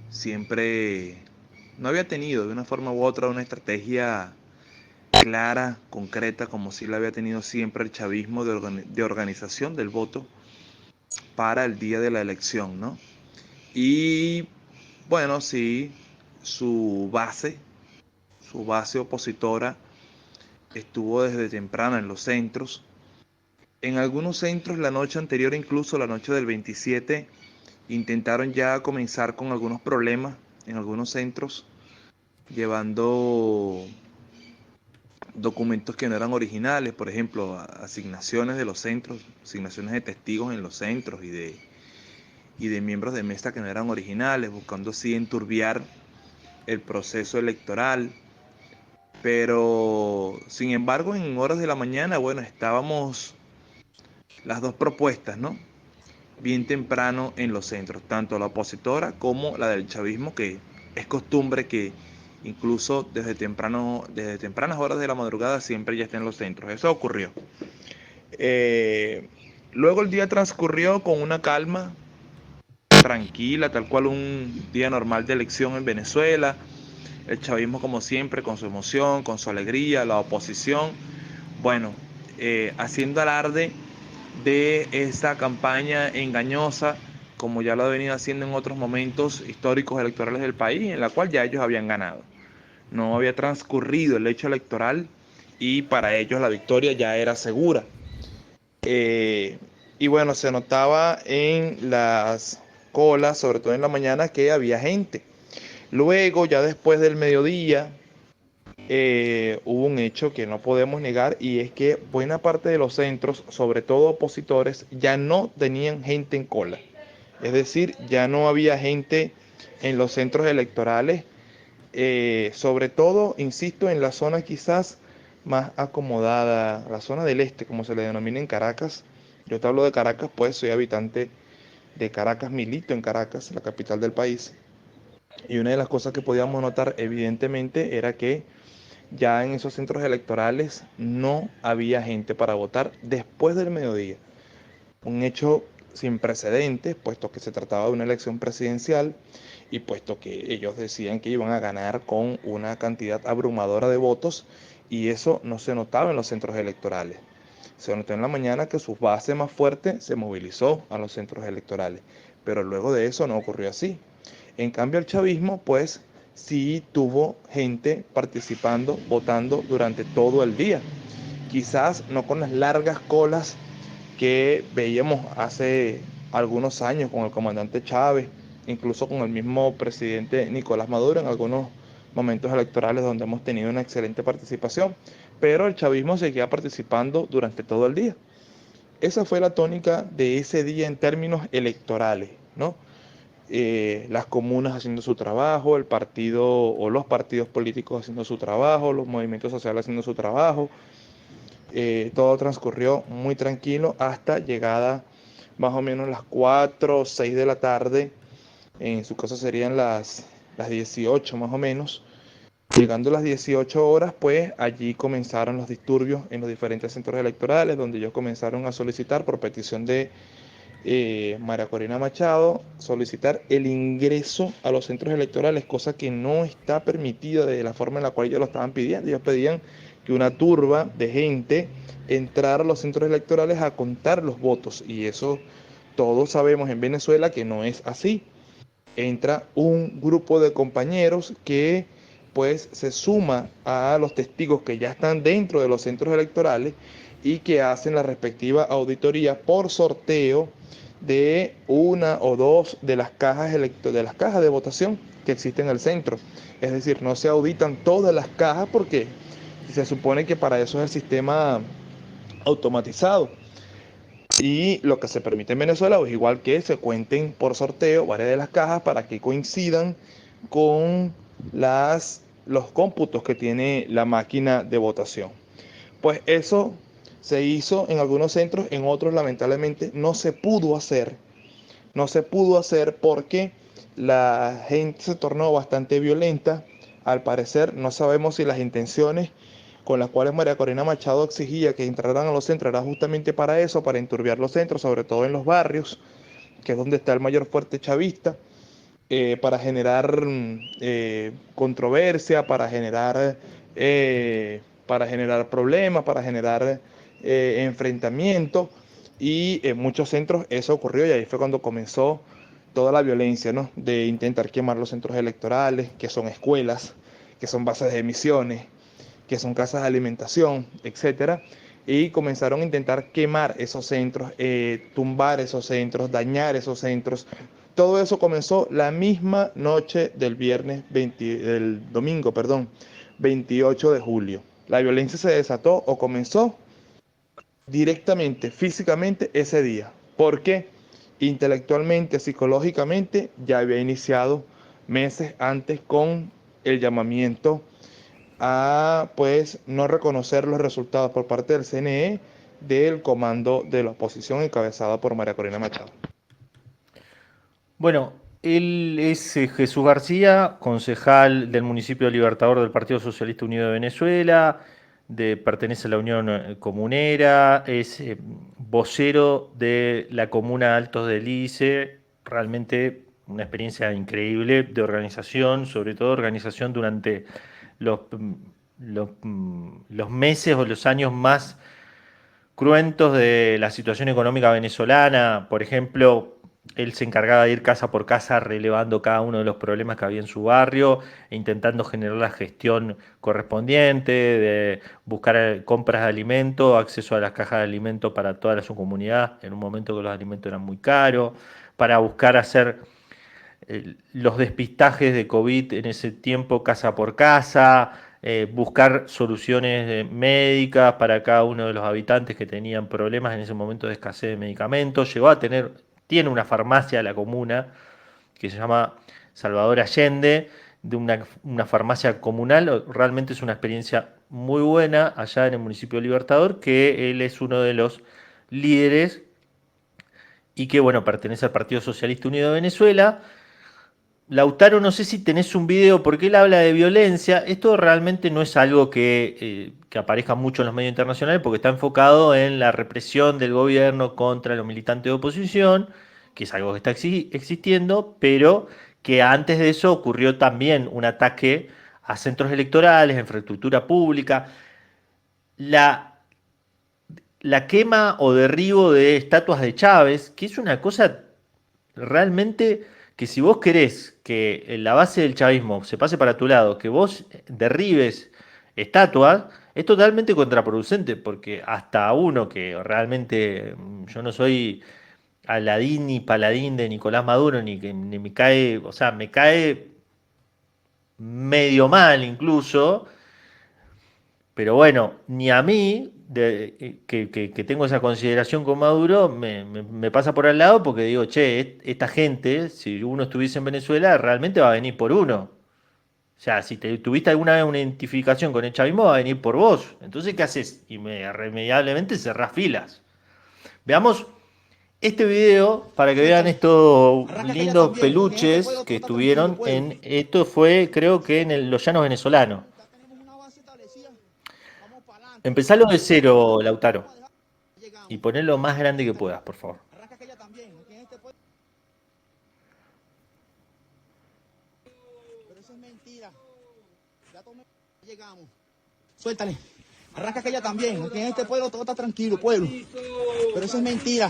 Speaker 4: Siempre no había tenido de una forma u otra una estrategia clara, concreta, como sí la había tenido siempre el chavismo de organización del voto para el día de la elección, ¿no? Y bueno, sí, su base opositora estuvo desde temprano en los centros. En algunos centros la noche anterior, incluso la noche del 27, intentaron ya comenzar con algunos problemas en algunos centros, llevando documentos que no eran originales, por ejemplo, asignaciones de los centros, asignaciones de testigos en los centros y de miembros de mesa que no eran originales, buscando así enturbiar el proceso electoral. Pero, sin embargo, en horas de la mañana, bueno, estábamos las dos propuestas, ¿no? Bien temprano en los centros, tanto la opositora como la del chavismo, que es costumbre que incluso desde tempranas horas de la madrugada siempre ya está en los centros. Eso ocurrió. Luego el día transcurrió con una calma tranquila, tal cual un día normal de elección en Venezuela. El chavismo como siempre, con su emoción, con su alegría, la oposición, bueno, haciendo alarde de esa campaña engañosa, como ya lo ha venido haciendo en otros momentos históricos electorales del país, en la cual ya ellos habían ganado. No había transcurrido el hecho electoral y para ellos la victoria ya era segura. Y bueno, se notaba en las colas, sobre todo en la mañana, que había gente. Luego, ya después del mediodía, hubo un hecho que no podemos negar y es que buena parte de los centros, sobre todo opositores, ya no tenían gente en cola. Es decir, ya no había gente en los centros electorales, sobre todo, insisto, en la zona quizás más acomodada, la zona del este, como se le denomina en Caracas. Yo te hablo de Caracas, pues soy habitante de Caracas, milito en Caracas, la capital del país. Y una de las cosas que podíamos notar evidentemente era que ya en esos centros electorales no había gente para votar después del mediodía. Un hecho sin precedentes, puesto que se trataba de una elección presidencial y puesto que ellos decían que iban a ganar con una cantidad abrumadora de votos y eso no se notaba en los centros electorales. Se notó en la mañana que su base más fuerte se movilizó a los centros electorales, pero luego de eso no ocurrió así. En cambio el chavismo, pues sí tuvo gente participando, votando durante todo el día. Quizás no con las largas colas que veíamos hace algunos años con el comandante Chávez, incluso con el mismo presidente Nicolás Maduro en algunos momentos electorales donde hemos tenido una excelente participación, pero el chavismo seguía participando durante todo el día. Esa fue la tónica de ese día en términos electorales, ¿no? Las comunas haciendo su trabajo, el partido o los partidos políticos haciendo su trabajo, los movimientos sociales haciendo su trabajo. Todo transcurrió muy tranquilo hasta llegada más o menos las 4 o 6 de la tarde. En su caso serían las 18 más o menos. Llegando a las 18 horas, pues allí comenzaron los disturbios en los diferentes centros electorales, donde ellos comenzaron a solicitar por petición de María Corina Machado, solicitar el ingreso a los centros electorales, cosa que no está permitida de la forma en la cual ellos lo estaban pidiendo. Ellos pedían que una turba de gente entrara a los centros electorales a contar los votos y eso todos sabemos en Venezuela que no es así. entra un grupo de compañeros que pues se suma a los testigos que ya están dentro de los centros electorales y que hacen la respectiva auditoría por sorteo de una o dos de las cajas de votación que existen en el centro. Es decir, no se auditan todas las cajas porque se supone que para eso es el sistema automatizado. Y lo que se permite en Venezuela es igual que se cuenten por sorteo varias de las cajas para que coincidan con los cómputos que tiene la máquina de votación. Pues eso se hizo en algunos centros, en otros lamentablemente no se pudo hacer. No se pudo hacer porque la gente se tornó bastante violenta. Al parecer no sabemos si las intenciones con las cuales María Corina Machado exigía que entraran a los centros era justamente para eso, para enturbiar los centros, sobre todo en los barrios, que es donde está el mayor fuerte chavista, para generar controversia, para generar problemas, para generar enfrentamientos. Y en muchos centros eso ocurrió y ahí fue cuando comenzó toda la violencia, ¿no? De intentar quemar los centros electorales, que son escuelas, que son bases de emisiones, que son casas de alimentación, etcétera, y comenzaron a intentar quemar esos centros, tumbar esos centros, dañar esos centros. Todo eso comenzó la misma noche del domingo, 28 de julio. La violencia se desató o comenzó directamente, físicamente ese día, porque intelectualmente, psicológicamente ya había iniciado meses antes con el llamamiento a pues no reconocer los resultados por parte del CNE del comando de la oposición encabezada por María Corina Machado.
Speaker 1: Bueno, él es Jesús García, concejal del municipio de Libertador del Partido Socialista Unido de Venezuela, pertenece a la Unión Comunera, es vocero de la comuna Altos del Lice, realmente una experiencia increíble de organización, sobre todo organización durante los, los meses o los años más cruentos de la situación económica venezolana. Por ejemplo, él se encargaba de ir casa por casa relevando cada uno de los problemas que había en su barrio e intentando generar la gestión correspondiente, de buscar compras de alimento, acceso a las cajas de alimento para toda su comunidad, en un momento que los alimentos eran muy caros, para buscar hacer los despistajes de COVID en ese tiempo casa por casa, buscar soluciones médicas para cada uno de los habitantes que tenían problemas en ese momento de escasez de medicamentos. Tiene una farmacia la comuna que se llama Salvador Allende, de una farmacia comunal. Realmente es una experiencia muy buena allá en el municipio de Libertador, que él es uno de los líderes y que, bueno, pertenece al Partido Socialista Unido de Venezuela. Lautaro, no sé si tenés un video, porque él habla de violencia. Esto realmente no es algo que aparezca mucho en los medios internacionales, porque está enfocado en la represión del gobierno contra los militantes de oposición, que es algo que está existiendo, pero que antes de eso ocurrió también un ataque a centros electorales, a infraestructura pública. La quema o derribo de estatuas de Chávez, que es una cosa realmente que si vos querés que la base del chavismo se pase para tu lado, que vos derribes estatuas, es totalmente contraproducente, porque hasta uno que realmente yo no soy Aladín ni paladín de Nicolás Maduro, ni me cae, o sea, me cae medio mal incluso, pero bueno, ni a mí, que tengo esa consideración con Maduro, me pasa por al lado porque digo, che, esta gente, si uno estuviese en Venezuela, realmente va a venir por uno. O sea, si tuviste alguna vez una identificación con el chavismo, va a venir por vos. Entonces, ¿qué haces? Irremediablemente cerrás filas. Veamos este video para que vean estos lindos peluches que estuvieron en... Esto fue, creo que en los llanos venezolanos. Empezalo de cero, Lautaro. Y ponelo lo más grande que puedas, por favor.
Speaker 5: Pero eso es mentira. Ya llegamos. Suéltale. Arranca aquella también. Aquí en este pueblo todo está tranquilo, pueblo. Pero eso es mentira.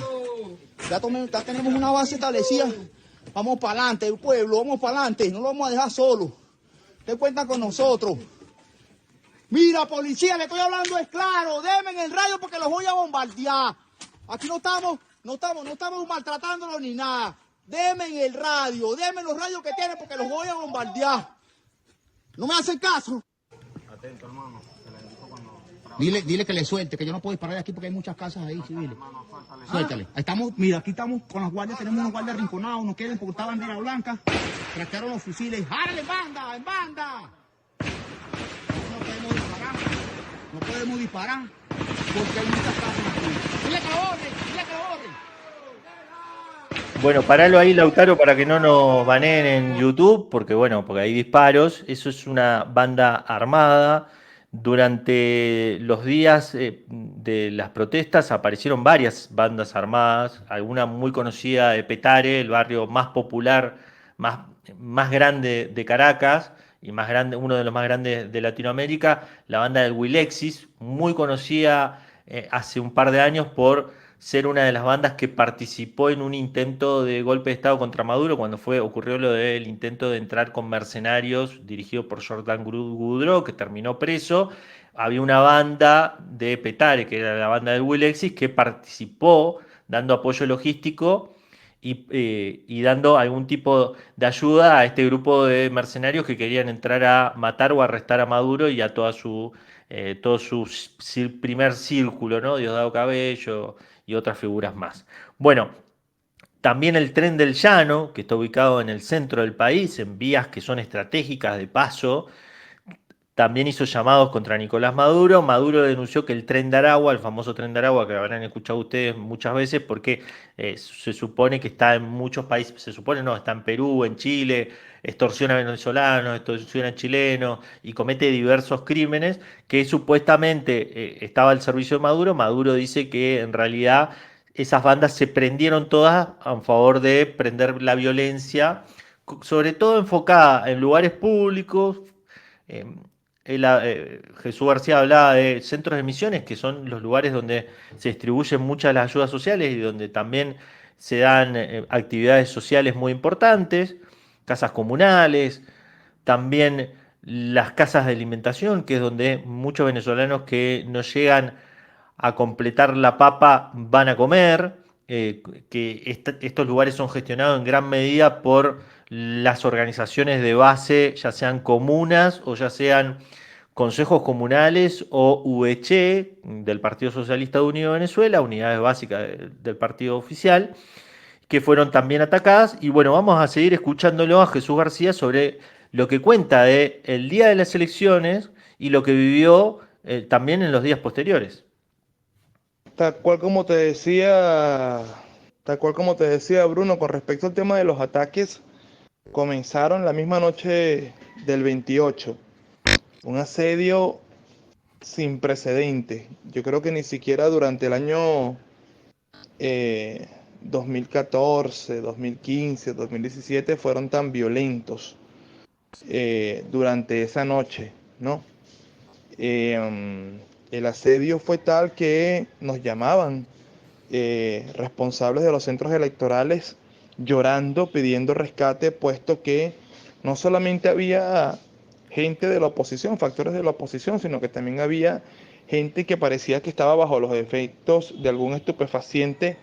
Speaker 5: Ya tenemos una base establecida. Vamos para adelante, el pueblo, vamos para adelante, no lo vamos a dejar solo. Ustedes cuentan con nosotros. Mira, policía, le estoy hablando es claro, denme en el radio porque los voy a bombardear. Aquí no estamos maltratándolos ni nada. Denme en el radio, denme los radios que tienen porque los voy a bombardear. ¿No me hacen caso?
Speaker 6: Atento, hermano. Se le indicó cuando...
Speaker 5: Dile que le suelte, que yo no puedo disparar aquí porque hay muchas casas ahí civiles. Suéltale. Estamos, mira, aquí estamos con las guardias, tenemos unos guardias arrinconados, no quieren porque está bandera blanca. Traquearon los fusiles. ¡Járale, en banda! ¡En banda! No podemos disparar. No podemos disparar porque hay muchas casas aquí. Dile que lo borren, dile que lo borren.
Speaker 1: Bueno, paralo ahí, Lautaro, para que no nos baneen en YouTube, porque bueno, porque hay disparos. Eso es una banda armada. Durante los días de las protestas aparecieron varias bandas armadas, alguna muy conocida de Petare, el barrio más popular, más, más grande de Caracas y más grande, uno de los más grandes de Latinoamérica, la banda del Wilexis, muy conocida hace un par de años por ser una de las bandas que participó en un intento de golpe de Estado contra Maduro cuando ocurrió lo del intento de entrar con mercenarios dirigido por Jordan Goudreau, que terminó preso. Había una banda de Petare, que era la banda del Wilexis, que participó dando apoyo logístico y dando algún tipo de ayuda a este grupo de mercenarios que querían entrar a matar o arrestar a Maduro y a todo su primer círculo, ¿no? Diosdado Cabello y otras figuras más. Bueno, también el Tren del Llano, que está ubicado en el centro del país, en vías que son estratégicas de paso, también hizo llamados contra Nicolás Maduro. Maduro denunció que el Tren de Aragua, el famoso Tren de Aragua, que lo habrán escuchado ustedes muchas veces, porque se supone que está en muchos países, se supone no, está en Perú, en Chile, extorsiona a venezolanos, extorsiona a chilenos y comete diversos crímenes que supuestamente estaba al servicio de Maduro. Maduro dice que en realidad esas bandas se prendieron todas a favor de prender la violencia, sobre todo enfocada en lugares públicos. Eh, Jesús García hablaba de centros de misiones, que son los lugares donde se distribuyen muchas de las ayudas sociales y donde también se dan actividades sociales muy importantes, casas comunales, también las casas de alimentación, que es donde muchos venezolanos que no llegan a completar la papa van a comer, que estos lugares son gestionados en gran medida por las organizaciones de base, ya sean comunas o ya sean consejos comunales o UECHE del Partido Socialista Unido de Venezuela, unidades básicas del partido oficial, que fueron también atacadas. Y bueno, vamos a seguir escuchándolo a Jesús García sobre lo que cuenta de el día de las elecciones y lo que vivió también en los días posteriores.
Speaker 4: Tal cual como te decía, tal cual como te decía Bruno, con respecto al tema de los ataques, comenzaron la misma noche del 28. Un asedio sin precedentes. Yo creo que ni siquiera durante el año 2014, 2015, 2017 fueron tan violentos durante esa noche, ¿no? El asedio fue tal que nos llamaban responsables de los centros electorales llorando, pidiendo rescate, puesto que no solamente había gente de la oposición, factores de la oposición, sino que también había gente que parecía que estaba bajo los efectos de algún estupefaciente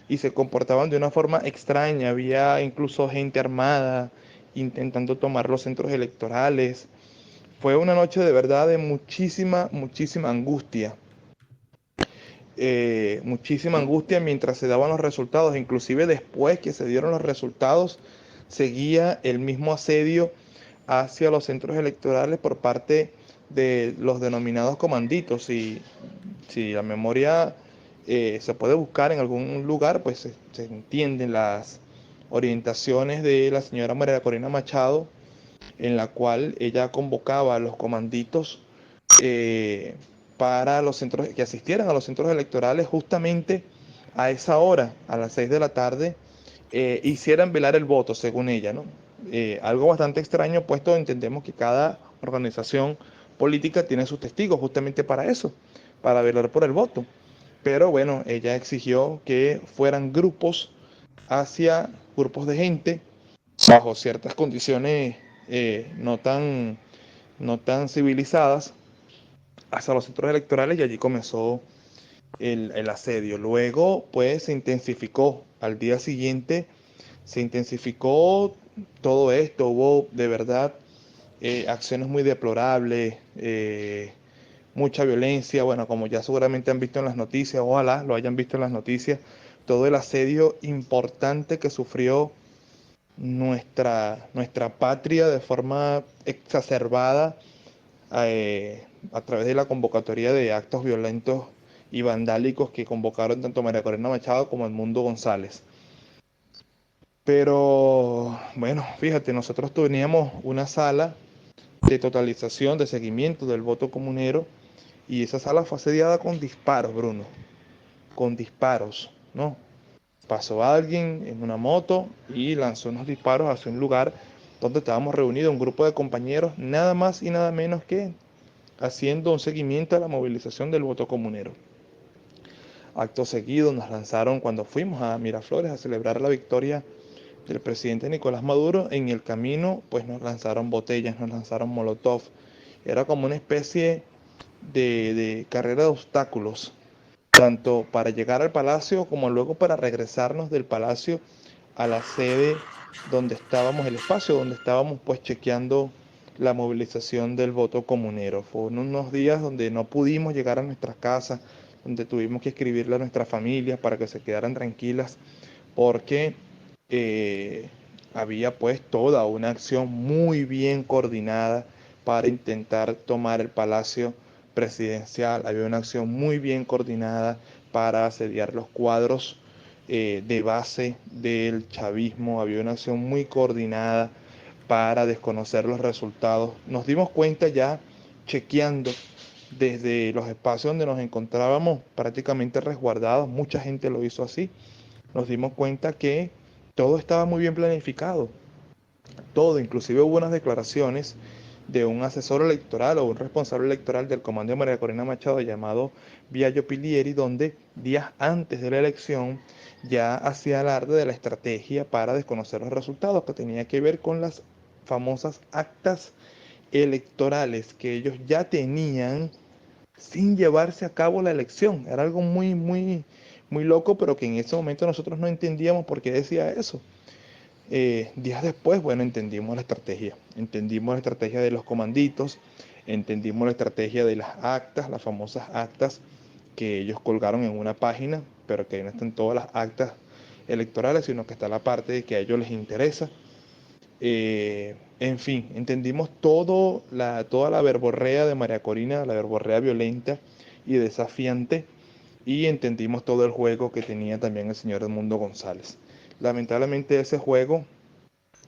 Speaker 4: y se comportaban de una forma extraña. Había incluso gente armada intentando tomar los centros electorales. Fue una noche de verdad de muchísima angustia. Muchísima angustia mientras se daban los resultados. Inclusive después que se dieron los resultados, seguía el mismo asedio hacia los centros electorales por parte de los denominados comanditos. Y si la memoria se puede buscar en algún lugar, pues se entienden las orientaciones de la señora María Corina Machado, en la cual ella convocaba a los comanditos para los centros, que asistieran a los centros electorales justamente a esa hora, a las 6 de la tarde, hicieran velar el voto, según ella, ¿no? Algo bastante extraño, puesto entendemos que cada organización política tiene sus testigos justamente para eso, para velar por el voto. Pero bueno, ella exigió que fueran grupos hacia grupos de gente bajo ciertas condiciones no tan civilizadas hacia los centros electorales, y allí comenzó el asedio. Luego, pues, se intensificó. Al día siguiente se intensificó todo esto. Hubo de verdad acciones muy deplorables, mucha violencia. Bueno, como ya seguramente han visto en las noticias, ojalá lo hayan visto en las noticias, todo el asedio importante que sufrió nuestra patria de forma exacerbada a través de la convocatoria de actos violentos y vandálicos que convocaron tanto María Corina Machado como Edmundo González. Pero bueno, fíjate, nosotros teníamos una sala de totalización, de seguimiento del voto comunero, y esa sala fue asediada con disparos, Bruno, con disparos, ¿no? Pasó alguien en una moto y lanzó unos disparos hacia un lugar donde estábamos reunidos, un grupo de compañeros, nada más y nada menos que haciendo un seguimiento a la movilización del voto comunero. Acto seguido nos lanzaron, cuando fuimos a Miraflores a celebrar la victoria del presidente Nicolás Maduro, en el camino pues nos lanzaron botellas, nos lanzaron molotov. Era como una especie de carrera de obstáculos, tanto para llegar al palacio como luego para regresarnos del palacio a la sede donde estábamos, el espacio donde estábamos pues chequeando la movilización del voto comunero. Fueron unos días donde no pudimos llegar a nuestras casas, donde tuvimos que escribirle a nuestras familias para que se quedaran tranquilas, porque había pues toda una acción muy bien coordinada para intentar tomar el palacio presidencial. Había una acción muy bien coordinada para asediar los cuadros de base del chavismo. Había una acción muy coordinada para desconocer los resultados. Nos dimos cuenta ya chequeando desde los espacios donde nos encontrábamos prácticamente resguardados, mucha gente lo hizo así. Nos dimos cuenta que todo estaba muy bien planificado, todo, inclusive hubo unas declaraciones de un asesor electoral o un responsable electoral del comando de María Corina Machado llamado Viallo Pilieri, donde días antes de la elección ya hacía alarde de la estrategia para desconocer los resultados, que tenía que ver con las famosas actas electorales que ellos ya tenían sin llevarse a cabo la elección. Era algo muy loco, pero que en ese momento nosotros no entendíamos por qué decía eso. Días después, bueno, entendimos la estrategia de los comanditos, entendimos la estrategia de las actas, las famosas actas que ellos colgaron en una página, pero que no están todas las actas electorales, sino que está la parte de que a ellos les interesa. En fin, entendimos toda la verborrea de María Corina, la verborrea violenta y desafiante, y entendimos todo el juego que tenía también el señor Edmundo González. Lamentablemente ese juego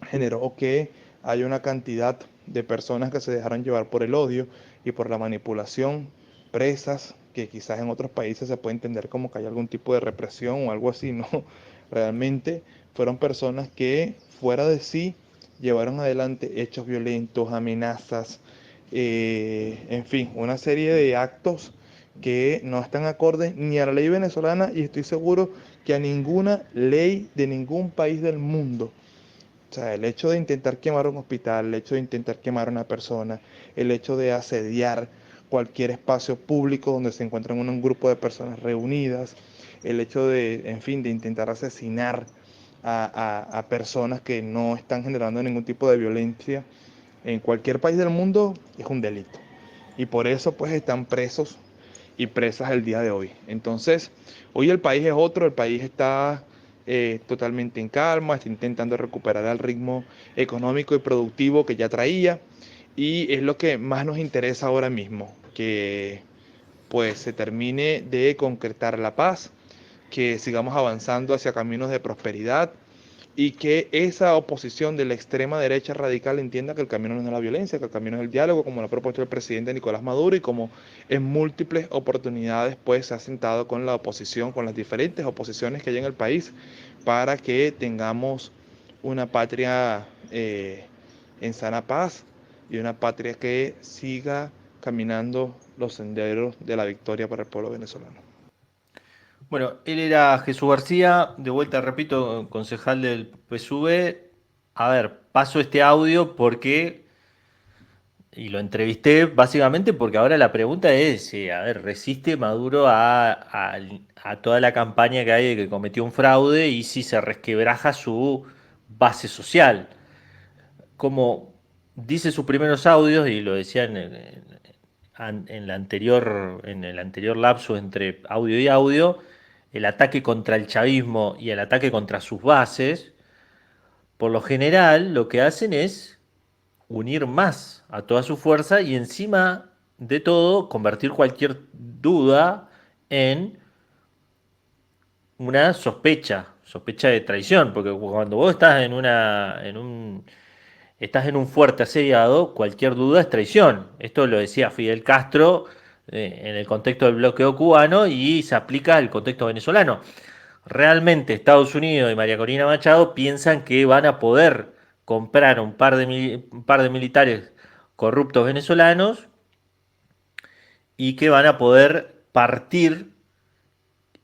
Speaker 4: generó que haya una cantidad de personas que se dejaron llevar por el odio y por la manipulación, presas, que quizás en otros países se puede entender como que hay algún tipo de represión o algo así, ¿no? Realmente fueron personas que fuera de sí llevaron adelante hechos violentos, amenazas, en fin, una serie de actos que no están acordes ni a la ley venezolana, y estoy seguro que a ninguna ley de ningún país del mundo. O sea, el hecho de intentar quemar un hospital, el hecho de intentar quemar a una persona, el hecho de asediar cualquier espacio público donde se encuentran un grupo de personas reunidas, el hecho de, en fin, de intentar asesinar a personas que no están generando ningún tipo de violencia en cualquier país del mundo es un delito. Y por eso pues están presos y presas el día de hoy. Entonces, hoy el país es otro, el país está totalmente en calma, está intentando recuperar el ritmo económico y productivo que ya traía, y es lo que más nos interesa ahora mismo, que pues se termine de concretar la paz, que sigamos avanzando hacia caminos de prosperidad, y que esa oposición de la extrema derecha radical entienda que el camino no es la violencia, que el camino es el diálogo, como lo ha propuesto el presidente Nicolás Maduro, y como en múltiples oportunidades pues se ha sentado con la oposición, con las diferentes oposiciones que hay en el país, para que tengamos una patria en sana paz, y una patria que siga caminando los senderos de la victoria para el pueblo venezolano.
Speaker 1: Bueno, él era Jesús García, de vuelta repito, concejal del PSUV. A ver, paso este audio porque, y lo entrevisté básicamente porque ahora la pregunta es, a ver, ¿resiste Maduro a toda la campaña que hay de que cometió un fraude y si se resquebraja su base social? Como dice sus primeros audios, y lo decía en el anterior lapso entre audio y audio, el ataque contra el chavismo y el ataque contra sus bases, por lo general lo que hacen es unir más a toda su fuerza y encima de todo convertir cualquier duda en una sospecha de traición, porque cuando vos estás estás en un fuerte asediado, cualquier duda es traición. Esto lo decía Fidel Castro en el contexto del bloqueo cubano y se aplica al contexto venezolano. Realmente Estados Unidos y María Corina Machado piensan que van a poder comprar un par de militares corruptos venezolanos y que van a poder partir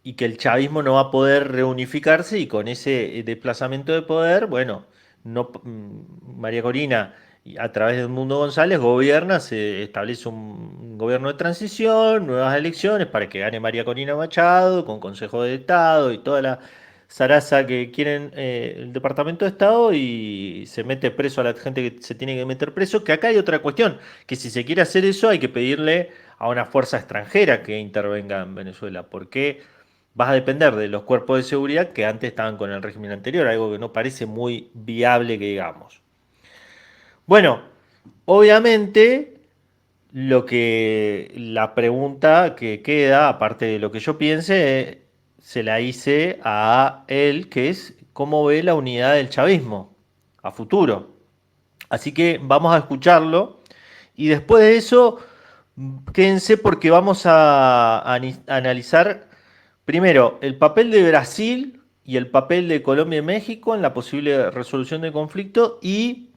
Speaker 1: y que el chavismo no va a poder reunificarse y con ese desplazamiento de poder, bueno, no, María Corina a través de Edmundo González gobierna, se establece un gobierno de transición, nuevas elecciones para que gane María Corina Machado con Consejo de Estado y toda la zaraza que quieren el Departamento de Estado y se mete preso a la gente que se tiene que meter preso, que acá hay otra cuestión, que si se quiere hacer eso hay que pedirle a una fuerza extranjera que intervenga en Venezuela, porque vas a depender de los cuerpos de seguridad que antes estaban con el régimen anterior, algo que no parece muy viable que digamos. Bueno, obviamente la pregunta que queda, aparte de lo que yo piense, se la hice a él, que es cómo ve la unidad del chavismo a futuro. Así que vamos a escucharlo y después de eso, quédense porque vamos a analizar primero el papel de Brasil y el papel de Colombia y México en la posible resolución del conflicto y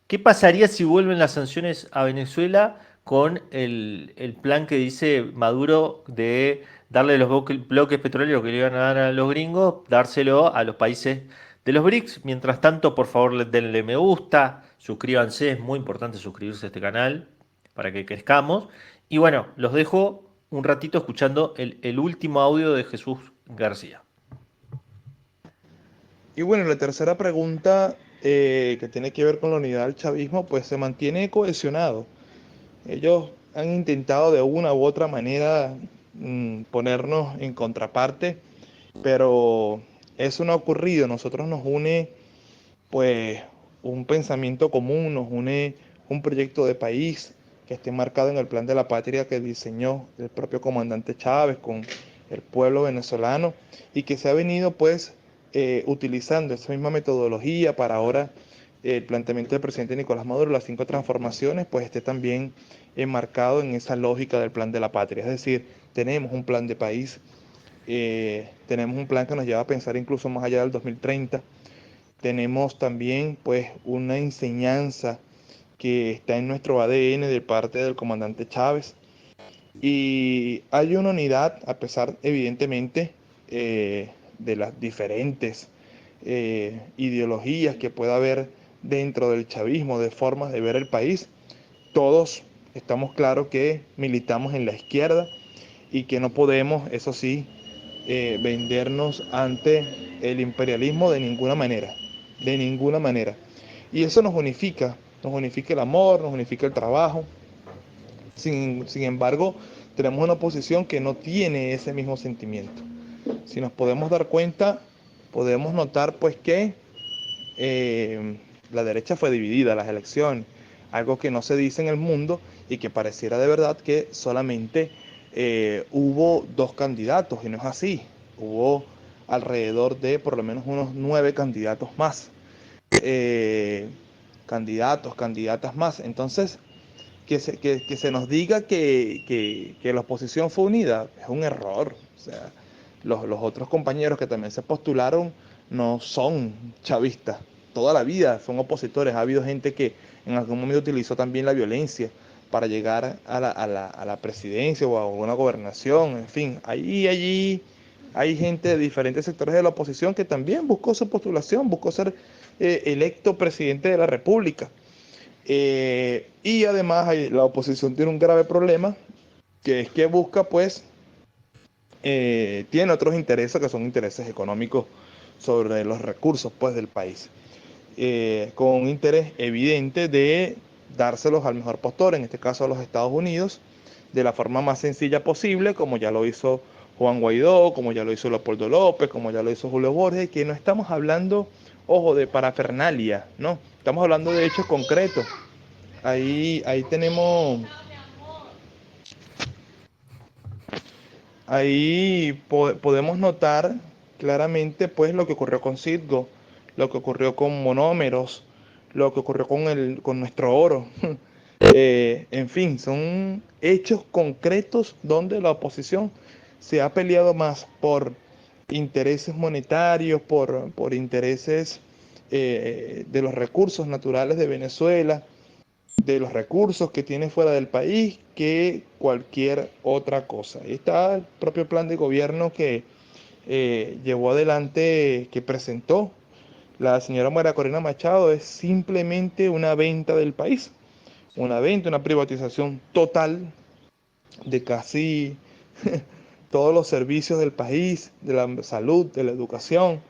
Speaker 1: qué pasaría si vuelven las sanciones a Venezuela con el plan que dice Maduro de darle los bloques petroleros que le iban a dar a los gringos, dárselo a los países de los BRICS. Mientras tanto, por favor, denle me gusta, suscríbanse, es muy importante suscribirse a este canal para que crezcamos. Y bueno, los dejo un ratito escuchando el último audio de Jesús García.
Speaker 4: Y bueno, la tercera pregunta que tiene que ver con la unidad del chavismo, pues se mantiene cohesionado. Ellos han intentado de una u otra manera ponernos en contraparte, pero eso no ha ocurrido. Nosotros nos une pues un pensamiento común, nos une un proyecto de país que esté marcado en el plan de la patria que diseñó el propio comandante Chávez con el pueblo venezolano y que se ha venido pues utilizando esa misma metodología para ahora el planteamiento del presidente Nicolás Maduro, las 5 transformaciones, pues esté también enmarcado en esa lógica del plan de la patria. Es decir, tenemos un plan de país, tenemos un plan que nos lleva a pensar incluso más allá del 2030. Tenemos también pues una enseñanza que está en nuestro ADN de parte del comandante Chávez. Y hay una unidad, a pesar evidentemente de las diferentes ideologías que pueda haber dentro del chavismo, de formas de ver el país. Todos estamos claros que militamos en la izquierda y que no podemos, eso sí, vendernos ante el imperialismo de ninguna manera, de ninguna manera. Y eso nos unifica el amor, nos unifica el trabajo. Sin embargo, tenemos una oposición que no tiene ese mismo sentimiento. Si nos podemos dar cuenta, podemos notar pues que la derecha fue dividida en las elecciones, algo que no se dice en el mundo y que pareciera de verdad que solamente hubo 2 candidatos, y no es así. Hubo alrededor de por lo menos unos 9 candidatos más. Candidatas más. Entonces, que se nos diga que la oposición fue unida es un error. O sea, los otros compañeros que también se postularon no son chavistas. Toda la vida son opositores. Ha habido gente que en algún momento utilizó también la violencia para llegar a la presidencia o a una gobernación. En fin, allí hay gente de diferentes sectores de la oposición que también buscó su postulación, buscó ser electo presidente de la República. Y además la oposición tiene un grave problema, que es que busca, pues, tiene otros intereses que son intereses económicos sobre los recursos, pues, del país. Con un interés evidente de dárselos al mejor postor, en este caso a los Estados Unidos, de la forma más sencilla posible, como ya lo hizo Juan Guaidó, como ya lo hizo Leopoldo López, como ya lo hizo Julio Borges, que no estamos hablando, ojo, de parafernalia, no, estamos hablando de hechos concretos. Ahí tenemos, podemos notar claramente, pues, lo que ocurrió con Citgo, lo que ocurrió con Monómeros, lo que ocurrió con nuestro oro. En fin, son hechos concretos donde la oposición se ha peleado más por intereses monetarios, por intereses de los recursos naturales de Venezuela, de los recursos que tiene fuera del país, que cualquier otra cosa. Ahí está el propio plan de gobierno que llevó adelante, que presentó la señora María Corina Machado, es simplemente una venta del país, una venta, una privatización total de casi todos los servicios del país, de la salud, de la educación,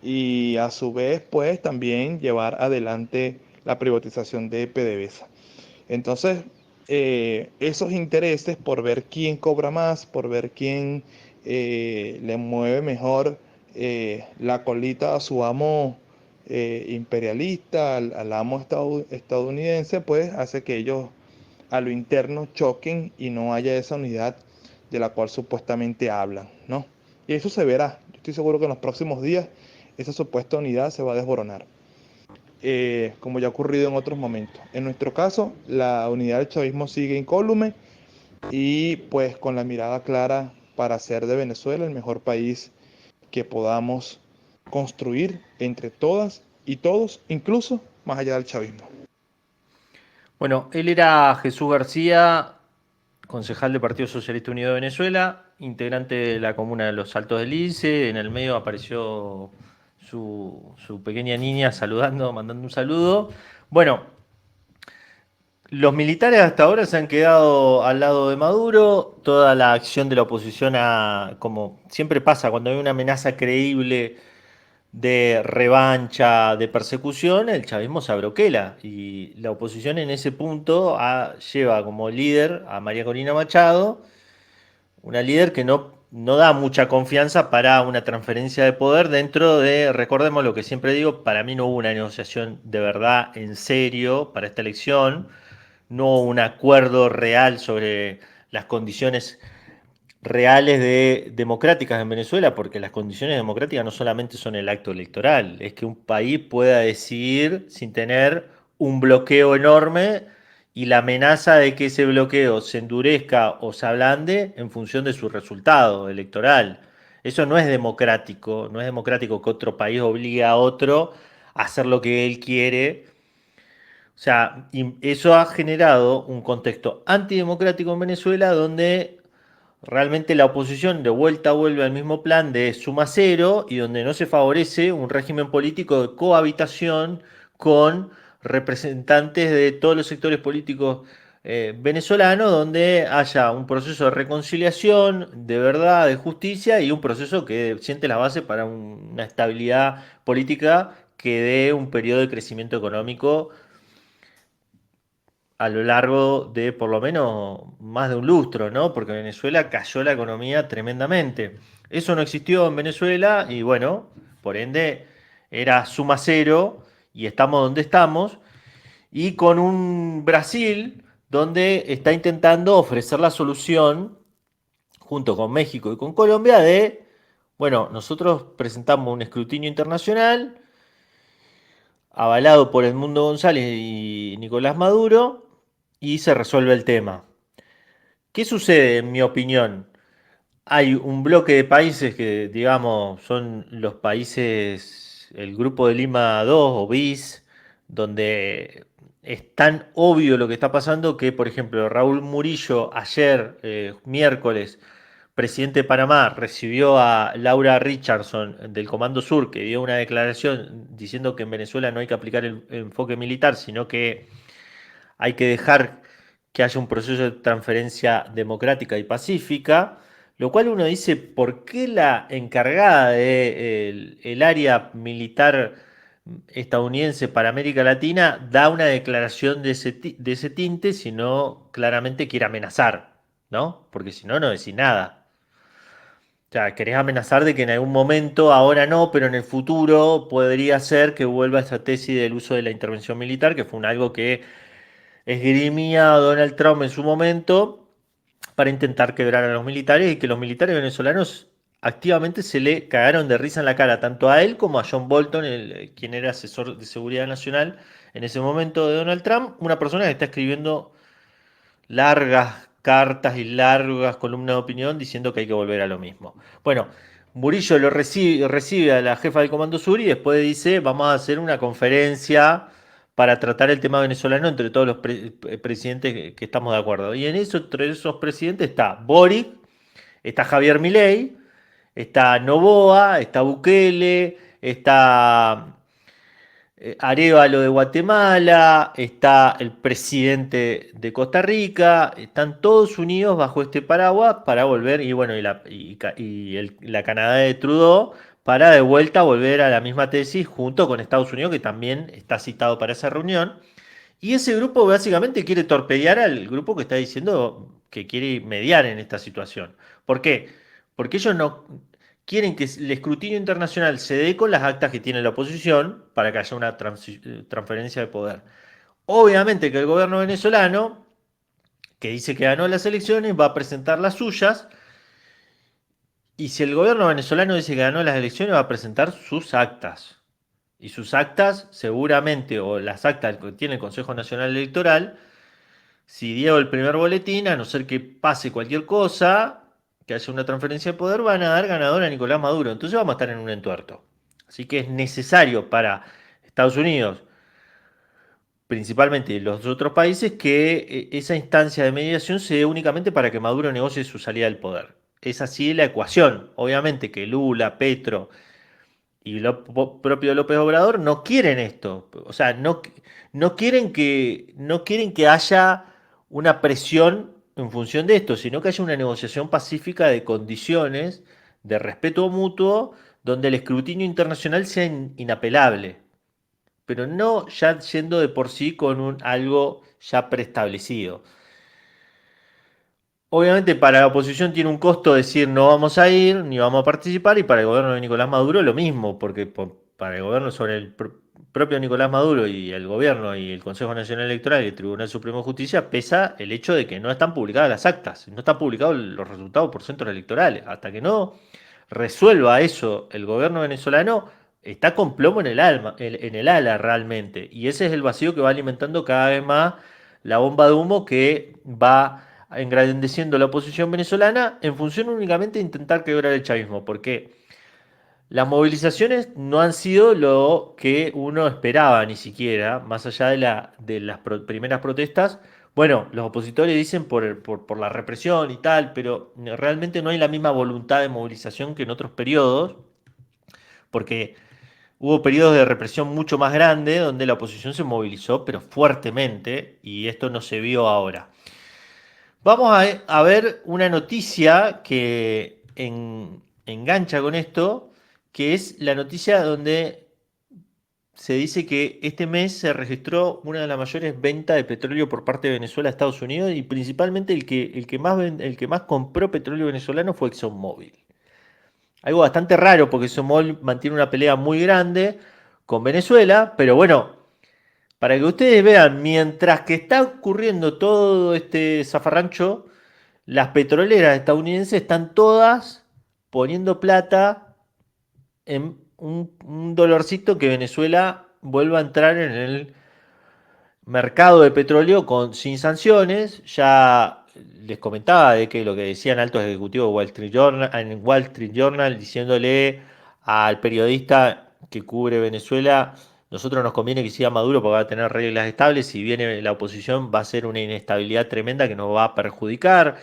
Speaker 4: y a su vez, pues, también llevar adelante la privatización de PDVSA. Entonces, esos intereses por ver quién cobra más, por ver quién le mueve mejor la colita a su amo imperialista, al amo estadounidense, pues hace que ellos a lo interno choquen y no haya esa unidad de la cual supuestamente hablan, ¿no? Y eso se verá. Yo estoy seguro que en los próximos días esa supuesta unidad se va a desboronar, como ya ha ocurrido en otros momentos. En nuestro caso, la unidad del chavismo sigue incólume y pues con la mirada clara para hacer de Venezuela el mejor país que podamos construir entre todas y todos, incluso más allá del chavismo.
Speaker 1: Bueno, él era Jesús García, concejal del Partido Socialista Unido de Venezuela, integrante de la comuna de Los Altos del Lince. En el medio apareció su pequeña niña saludando, mandando un saludo. Bueno, los militares hasta ahora se han quedado al lado de Maduro. Toda la acción de la oposición, como siempre pasa cuando hay una amenaza creíble de revancha, de persecución, el chavismo se abroquela. Y la oposición en ese punto lleva como líder a María Corina Machado, una líder que no da mucha confianza para una transferencia de poder dentro de, recordemos lo que siempre digo, para mí no hubo una negociación de verdad en serio para esta elección, no hubo un acuerdo real sobre las condiciones reales democráticas en Venezuela, porque las condiciones democráticas no solamente son el acto electoral, es que un país pueda decidir sin tener un bloqueo enorme y la amenaza de que ese bloqueo se endurezca o se ablande en función de su resultado electoral. Eso no es democrático, no es democrático que otro país obligue a otro a hacer lo que él quiere. O sea, y eso ha generado un contexto antidemocrático en Venezuela donde realmente la oposición de vuelta vuelve al mismo plan de suma cero y donde no se favorece un régimen político de cohabitación con representantes de todos los sectores políticos venezolanos, donde haya un proceso de reconciliación, de verdad, de justicia y un proceso que siente la base para una estabilidad política que dé un periodo de crecimiento económico a lo largo de por lo menos más de un lustro, ¿no? Porque en Venezuela cayó la economía tremendamente. Eso no existió en Venezuela y bueno, por ende era suma cero y estamos donde estamos. Y con un Brasil donde está intentando ofrecer la solución, junto con México y con Colombia, bueno, nosotros presentamos un escrutinio internacional avalado por Edmundo González y Nicolás Maduro, y se resuelve el tema. ¿Qué sucede, en mi opinión? Hay un bloque de países que, digamos, son los países, el Grupo de Lima 2 o BIS, donde es tan obvio lo que está pasando que, por ejemplo, Raúl Murillo ayer, miércoles, presidente de Panamá recibió a Laura Richardson del Comando Sur, que dio una declaración diciendo que en Venezuela no hay que aplicar el enfoque militar, sino que hay que dejar que haya un proceso de transferencia democrática y pacífica, lo cual uno dice, ¿por qué la encargada del área militar estadounidense para América Latina da una declaración de ese tinte si no claramente quiere amenazar, ¿no? Porque si no, no decís nada. O sea, querés amenazar de que en algún momento, ahora no, pero en el futuro podría ser que vuelva esa tesis del uso de la intervención militar, que fue algo que esgrimía Donald Trump en su momento para intentar quebrar a los militares y que los militares venezolanos activamente se le cagaron de risa en la cara, tanto a él como a John Bolton, quien era asesor de seguridad nacional en ese momento de Donald Trump, una persona que está escribiendo largas cartas y largas columnas de opinión diciendo que hay que volver a lo mismo. Bueno, Murillo recibe a la jefa del Comando Sur y después dice, vamos a hacer una conferencia para tratar el tema venezolano entre todos los presidentes que estamos de acuerdo. Y en eso, entre esos presidentes está Boric, está Javier Milei, está Noboa, está Bukele, está Arévalo de Guatemala, está el presidente de Costa Rica, están todos unidos bajo este paraguas para volver, y bueno, la Canadá de Trudeau, para de vuelta volver a la misma tesis junto con Estados Unidos, que también está citado para esa reunión. Y ese grupo básicamente quiere torpedear al grupo que está diciendo que quiere mediar en esta situación. ¿Por qué? Porque ellos no quieren que el escrutinio internacional se dé con las actas que tiene la oposición para que haya una transferencia de poder. Obviamente que el gobierno venezolano, que dice que ganó las elecciones, va a presentar las suyas. Y si el gobierno venezolano dice que ganó las elecciones, va a presentar sus actas. Y sus actas, seguramente, o las actas que tiene el Consejo Nacional Electoral, si dio el primer boletín, a no ser que pase cualquier cosa, que haya una transferencia de poder, van a dar ganador a Nicolás Maduro. Entonces vamos a estar en un entuerto. Así que es necesario para Estados Unidos, principalmente los otros países, que esa instancia de mediación se dé únicamente para que Maduro negocie su salida del poder. Es así la ecuación. Obviamente que Lula, Petro y lo propio López Obrador no quieren esto. O sea, no quieren que haya una presión en función de esto, sino que haya una negociación pacífica de condiciones de respeto mutuo donde el escrutinio internacional sea inapelable, pero no ya yendo de por sí con algo ya preestablecido. Obviamente para la oposición tiene un costo decir no vamos a ir, ni vamos a participar, y para el gobierno de Nicolás Maduro lo mismo, porque para el gobierno sobre el propio Nicolás Maduro y el gobierno y el Consejo Nacional Electoral y el Tribunal Supremo de Justicia pesa el hecho de que no están publicadas las actas, no están publicados los resultados por centros electorales. Hasta que no resuelva eso el gobierno venezolano, está con plomo en el alma, en el ala realmente, y ese es el vacío que va alimentando cada vez más la bomba de humo que va engrandeciendo la oposición venezolana en función únicamente de intentar quebrar el chavismo, porque las movilizaciones no han sido lo que uno esperaba ni siquiera, más allá de las primeras protestas. Bueno, los opositores dicen por la represión y tal, pero realmente no hay la misma voluntad de movilización que en otros periodos, porque hubo periodos de represión mucho más grandes donde la oposición se movilizó, pero fuertemente, y esto no se vio ahora. Vamos a ver una noticia que engancha con esto, que es la noticia donde se dice que este mes se registró una de las mayores ventas de petróleo por parte de Venezuela a Estados Unidos, y principalmente el que más compró petróleo venezolano fue ExxonMobil. Algo bastante raro porque ExxonMobil mantiene una pelea muy grande con Venezuela, pero bueno, para que ustedes vean, mientras que está ocurriendo todo este zafarrancho, las petroleras estadounidenses están todas poniendo plata en un dolorcito que Venezuela vuelva a entrar en el mercado de petróleo sin sanciones. Ya les comentaba de que lo que decían altos ejecutivos de en Wall Street Journal, diciéndole al periodista que cubre Venezuela, nosotros nos conviene que siga Maduro porque va a tener reglas estables, si viene la oposición va a ser una inestabilidad tremenda que nos va a perjudicar.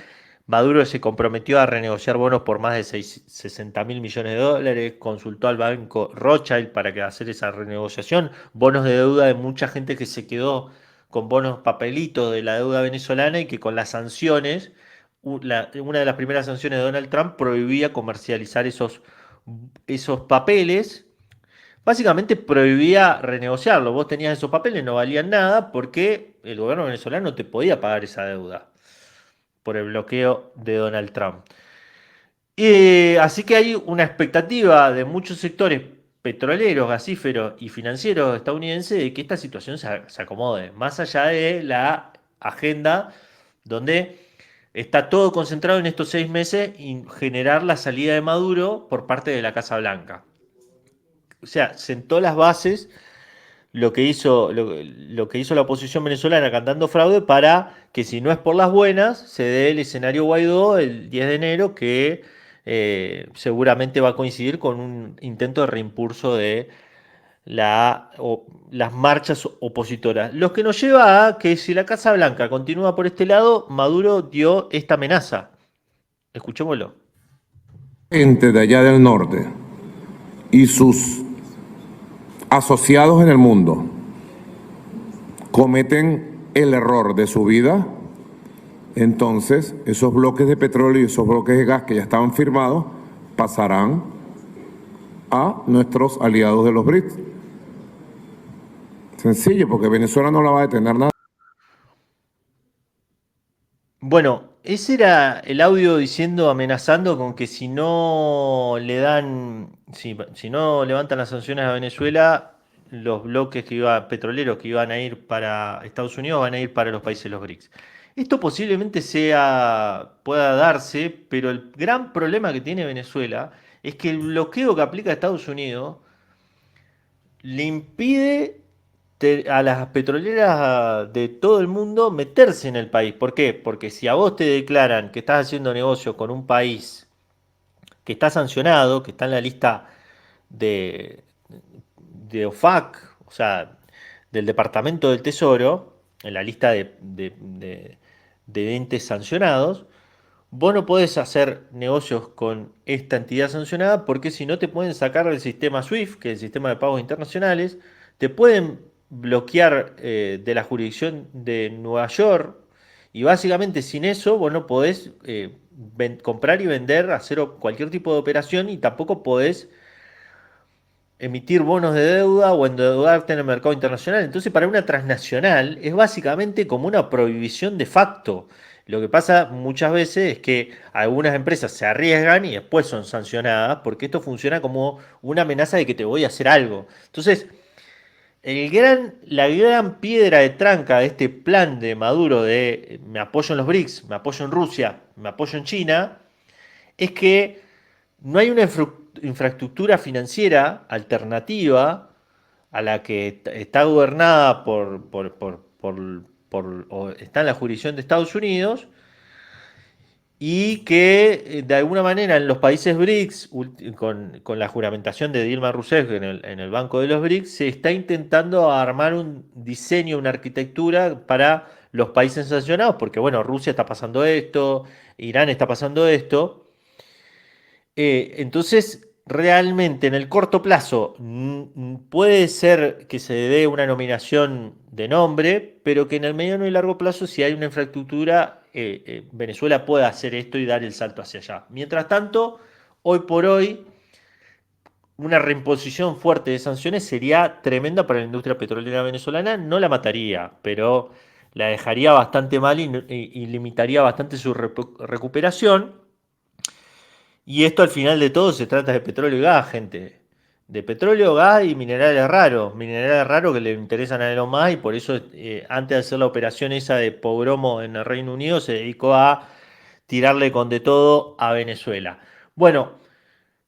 Speaker 1: Maduro se comprometió a renegociar bonos por más de 60.000 millones de dólares, consultó al banco Rothschild para hacer esa renegociación, bonos de deuda de mucha gente que se quedó con bonos papelitos de la deuda venezolana y que con las sanciones, una de las primeras sanciones de Donald Trump prohibía comercializar esos papeles. Básicamente prohibía renegociarlo. Vos tenías esos papeles, no valían nada porque el gobierno venezolano te podía pagar esa deuda por el bloqueo de Donald Trump. Así que hay una expectativa de muchos sectores petroleros, gasíferos y financieros estadounidenses de que esta situación se acomode, más allá de la agenda donde está todo concentrado en estos 6 meses y generar la salida de Maduro por parte de la Casa Blanca. O sea, sentó las bases lo que hizo la oposición venezolana cantando fraude para que, si no es por las buenas, se dé el escenario Guaidó el 10 de enero, que seguramente va a coincidir con un intento de reimpulso de las marchas opositoras. Lo que nos lleva a que, si la Casa Blanca continúa por este lado, Maduro dio esta amenaza. Escuchémoslo.
Speaker 7: Gente de allá del norte y sus asociados en el mundo cometen el error de su vida, entonces esos bloques de petróleo y esos bloques de gas que ya estaban firmados pasarán a nuestros aliados de los BRICS. Sencillo, porque Venezuela no la va a detener nada.
Speaker 1: Bueno, ese era el audio diciendo, amenazando con que si no levantan las sanciones a Venezuela, los bloques petroleros que iban a ir para Estados Unidos van a ir para los países de los BRICS. Esto posiblemente pueda darse, pero el gran problema que tiene Venezuela es que el bloqueo que aplica Estados Unidos le impide a las petroleras de todo el mundo meterse en el país. ¿Por qué? Porque si a vos te declaran que estás haciendo negocio con un país que está sancionado, que está en la lista de OFAC, o sea, del Departamento del Tesoro, en la lista de entes sancionados, vos no podés hacer negocios con esta entidad sancionada, porque si no te pueden sacar del sistema SWIFT, que es el sistema de pagos internacionales, te pueden bloquear de la jurisdicción de Nueva York, y básicamente sin eso vos no podés comprar y vender, hacer cualquier tipo de operación, y tampoco podés emitir bonos de deuda o endeudarte en el mercado internacional. Entonces, para una transnacional es básicamente como una prohibición de facto. Lo que pasa muchas veces es que algunas empresas se arriesgan y después son sancionadas, porque esto funciona como una amenaza de que te voy a hacer algo. Entonces, la gran piedra de tranca de este plan de Maduro de me apoyo en los BRICS, me apoyo en Rusia, me apoyo en China, es que no hay una infraestructura financiera alternativa a la que está gobernada o está en la jurisdicción de Estados Unidos, y que de alguna manera en los países BRICS, con la juramentación de Dilma Rousseff en el Banco de los BRICS, se está intentando armar un diseño, una arquitectura para los países sancionados, porque bueno, Rusia está pasando esto, Irán está pasando esto. Entonces, realmente en el corto plazo puede ser que se dé una nominación de nombre, pero que en el mediano y largo plazo, si hay una infraestructura, Venezuela pueda hacer esto y dar el salto hacia allá. Mientras tanto, hoy por hoy, una reimposición fuerte de sanciones sería tremenda para la industria petrolera venezolana. No la mataría, pero la dejaría bastante mal y limitaría bastante su recuperación. Y esto, al final de todo, se trata de petróleo y gas, gente. De petróleo, gas y minerales raros que le interesan a Elon Musk, y por eso antes de hacer la operación esa de pogromo en el Reino Unido, se dedicó a tirarle con de todo a Venezuela. Bueno,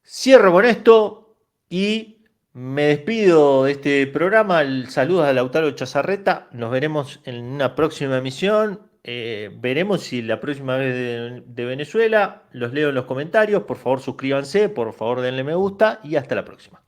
Speaker 1: cierro con esto y me despido de este programa. Saludos a Lautaro Chazarreta. Nos veremos en una próxima emisión. Veremos si la próxima vez de Venezuela. Los leo en los comentarios. Por favor, suscríbanse, por favor, denle me gusta y hasta la próxima.